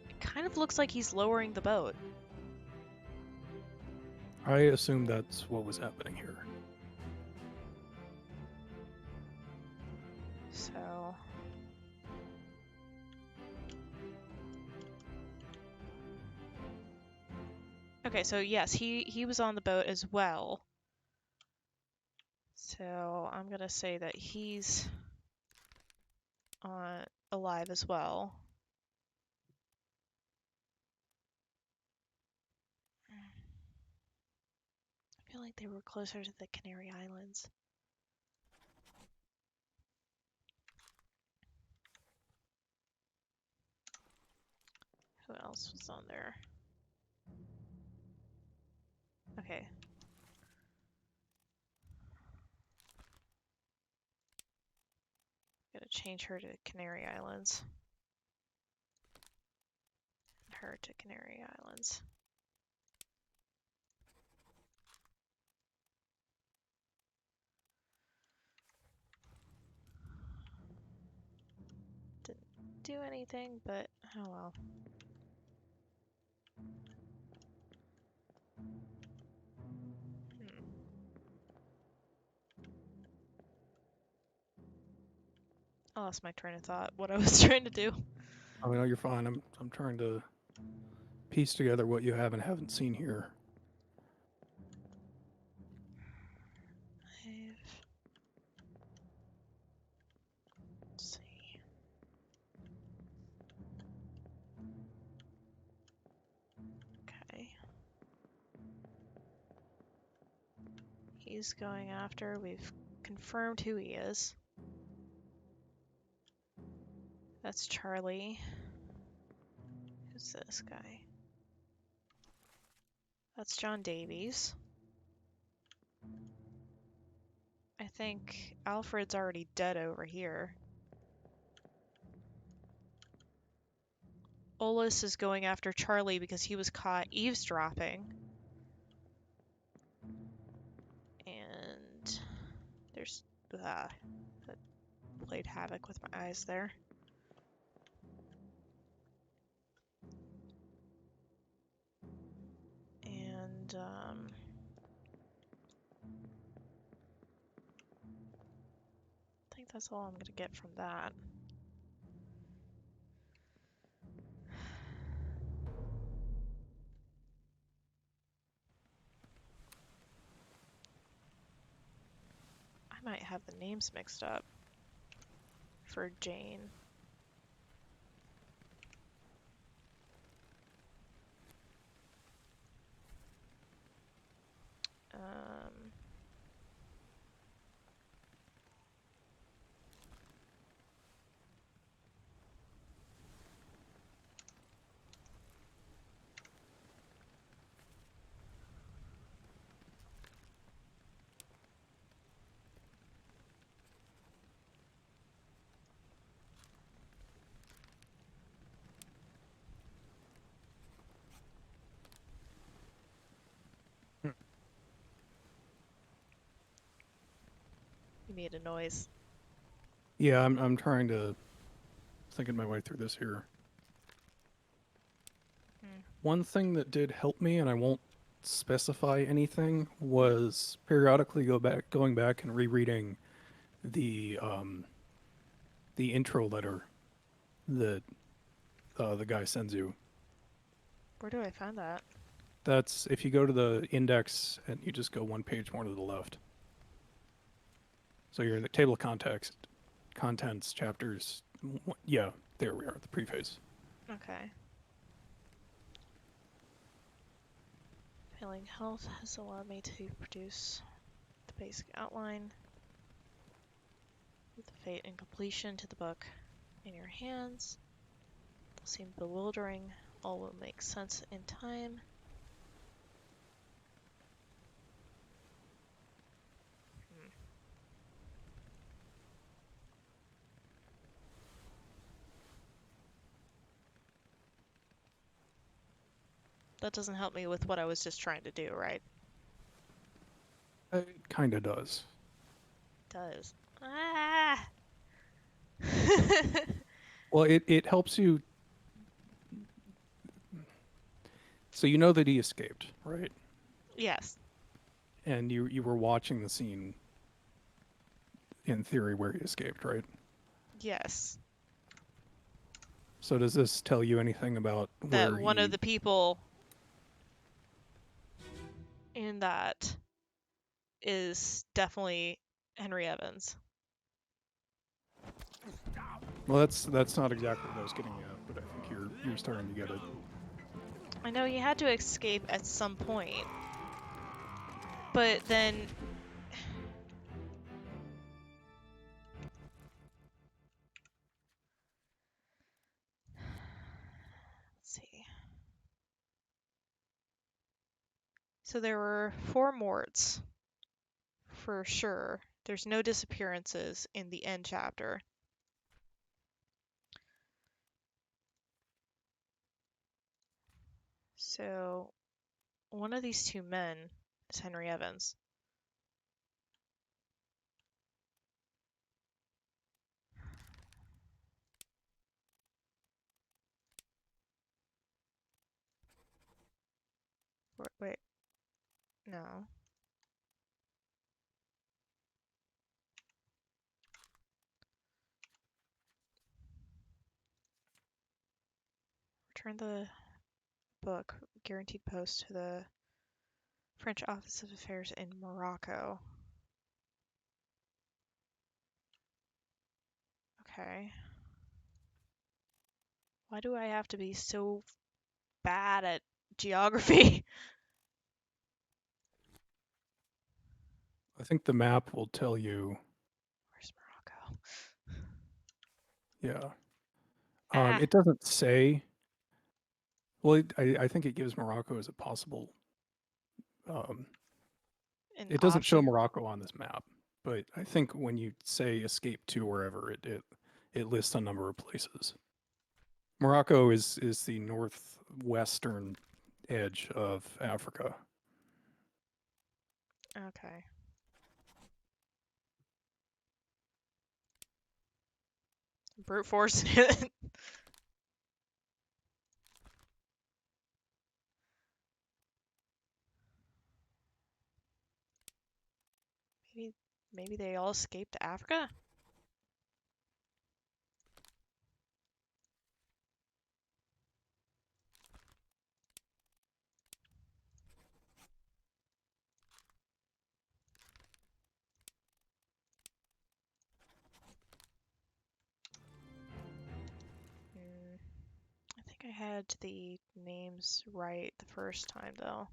It kind of looks like he's lowering the boat. I assume that's what was happening here. So... Okay, so yes, he was on the boat as well. So I'm gonna say that he's alive as well. I feel like they were closer to the Canary Islands. Who else was on there? Okay. Gotta change her to Canary Islands. And her to Canary Islands. Didn't do anything, but oh well. I lost my train of thought, what I was trying to do. I mean, you're fine. I'm trying to piece together what you have and haven't seen here. Let's see. Okay. He's going after. We've confirmed who he is. That's Charlie. Who's this guy? That's John Davies. I think Alfred's already dead over here. Olus is going after Charlie because he was caught eavesdropping. And there's that played havoc with my eyes there. And I think that's all I'm gonna get from that. I might have the names mixed up for Jane. Um, you made a noise. Yeah, I'm trying to thinking my way through this here. One thing that did help me, and I won't specify anything, was periodically going back and rereading the intro letter that the guy sends you. Where do I find that? That's if you go to the index and you just go one page more to the left. So you're in the table of contents, chapters. Yeah, there we are, the preface. Okay. Failing health has allowed me to produce the basic outline with the fate and completion to the book in your hands. They'll seem bewildering. All will make sense in time. That doesn't help me with what I was just trying to do, right? It kind of does. Does. Ah! Well, it helps you. So you know that he escaped, right? Yes. And you were watching the scene in theory where he escaped, right? Yes. So does this tell you anything about That where one he... of the people in that is definitely Henry Evans. Well, that's not exactly what I was getting at, but I think you're starting to get it. I know he had to escape at some point, but then let's see. So there were 4 morts for sure. There's no disappearances in the end chapter. So one of these 2 men is Henry Evans. Wait, no. Return the book, guaranteed post, to the French Office of Affairs in Morocco. Okay. Why do I have to be so bad at geography? I think the map will tell you. Where's Morocco? Yeah. Ah, It doesn't say. Well, I think it gives Morocco as a possible. an It doesn't show option. Morocco on this map, but I think when you say escape to wherever, it lists a number of places. Morocco is the northwestern edge of Africa. Okay. Brute force it. Maybe they all escaped to Africa? I think I had the names right the first time, though.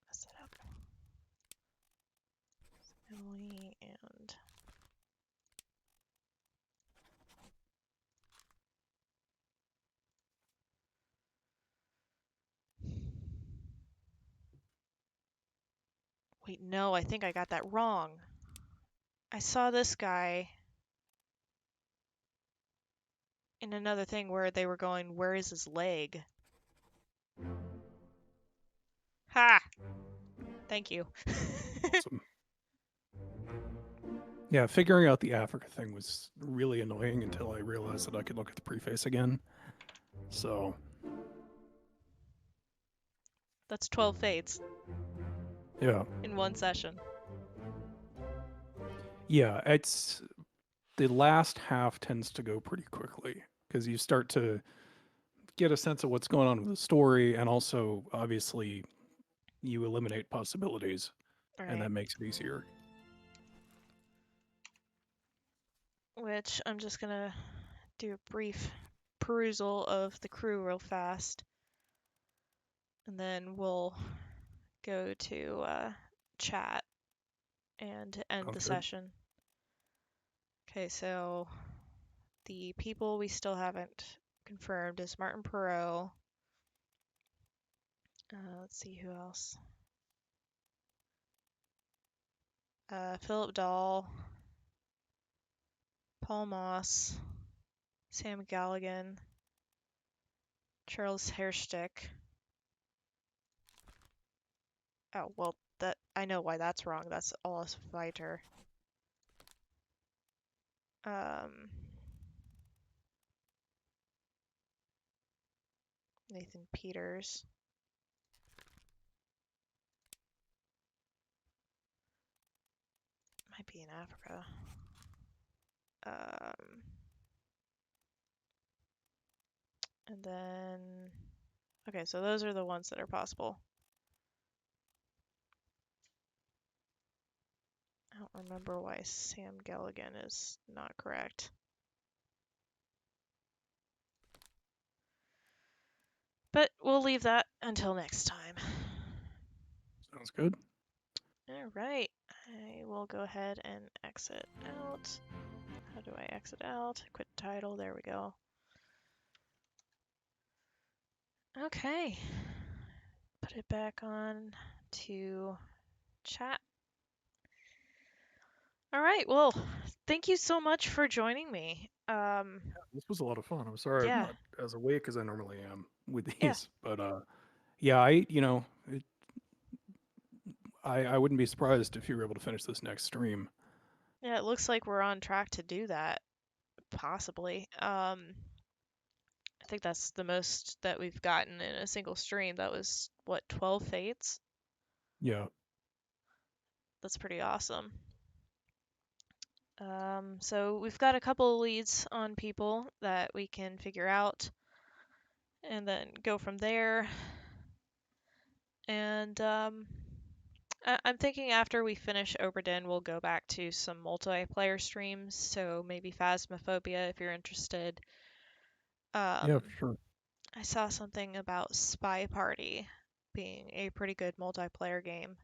Mess it up. Emily and... Wait, no, I think I got that wrong. I saw this guy in another thing where they were going, where is his leg? Ha! Thank you. Awesome. Yeah, figuring out the Africa thing was really annoying until I realized that I could look at the preface again. So, That's 12 fates yeah. in one session. Yeah, it's the last half tends to go pretty quickly because you start to get a sense of what's going on with the story, and also, obviously, you eliminate possibilities, and Right. that makes it easier. Which I'm just gonna do a brief perusal of the crew real fast. And then we'll go to chat and end the Sounds good. session. Okay, so the people we still haven't confirmed is Martin Perot. Let's see who else. Philip Dahl, Paul Moss, Sam Galligan, Charles Herstick. Oh, well, that I know why that's wrong. That's Alice Fighter. Nathan Peters. Might be in Africa. And then, okay, so those are the ones that are possible. I don't remember why Sam Galligan is not correct. But we'll leave that until next time. Sounds good. All right, I will go ahead and exit out. How do I exit out? Quit title, there we go. Okay, put it back on to chat. All right, well, thank you so much for joining me. This was a lot of fun. I'm sorry I'm Yeah, not as awake as I normally am with yeah, these, but yeah, I wouldn't be surprised if you were able to finish this next stream. yeah, it looks like we're on track to do that, possibly. I think that's the most that we've gotten in a single stream. That was, what, 12 fates? Yeah, That's pretty awesome. So we've got a couple of leads on people that we can figure out and then go from there. And I'm thinking after we finish Obra Dinn, we'll go back to some multiplayer streams. So maybe Phasmophobia if you're interested. yeah, for sure. I saw something about Spy Party being a pretty good multiplayer game,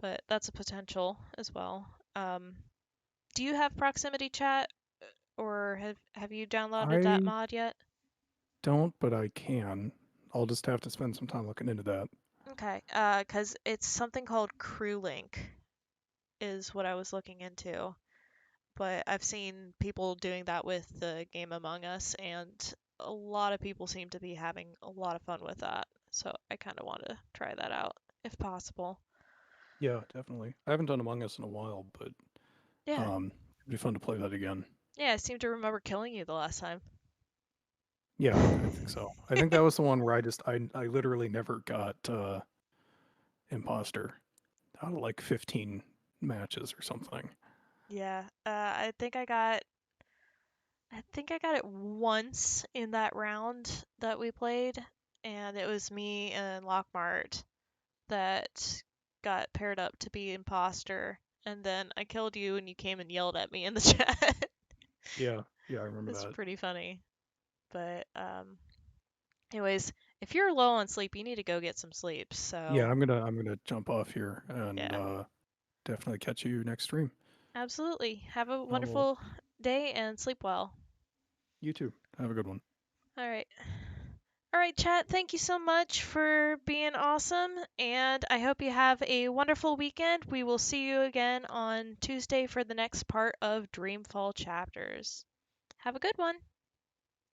but that's a potential as well. Do you have proximity chat, or have you downloaded that I mod yet? don't, but I can. I'll just have to spend some time looking into that. Okay, because it's something called Crew Link is what I was looking into, but I've seen people doing that with the game Among Us, and a lot of people seem to be having a lot of fun with that. So I kind of want to try that out if possible. Yeah, definitely. I haven't done Among Us in a while, but Yeah, it'd be fun to play that again. yeah, I seem to remember killing you the last time. Yeah, I think so. I think that was the one where I literally never got imposter out of like 15 matches or something. Yeah, I think I got it once in that round that we played, and it was me and Lockmart that got paired up to be imposter, and then I killed you and you came and yelled at me in the chat. Yeah, I remember It's that. pretty funny. But anyways, if you're low on sleep, you need to go get some sleep. Yeah, So, I'm gonna jump off here and yeah, definitely catch you next stream. absolutely. Have a I will. wonderful day and sleep well. You too. Have a good one. All right. All right, chat, thank you so much for being awesome, and I hope you have a wonderful weekend. We will see you again on Tuesday for the next part of Dreamfall Chapters. Have a good one.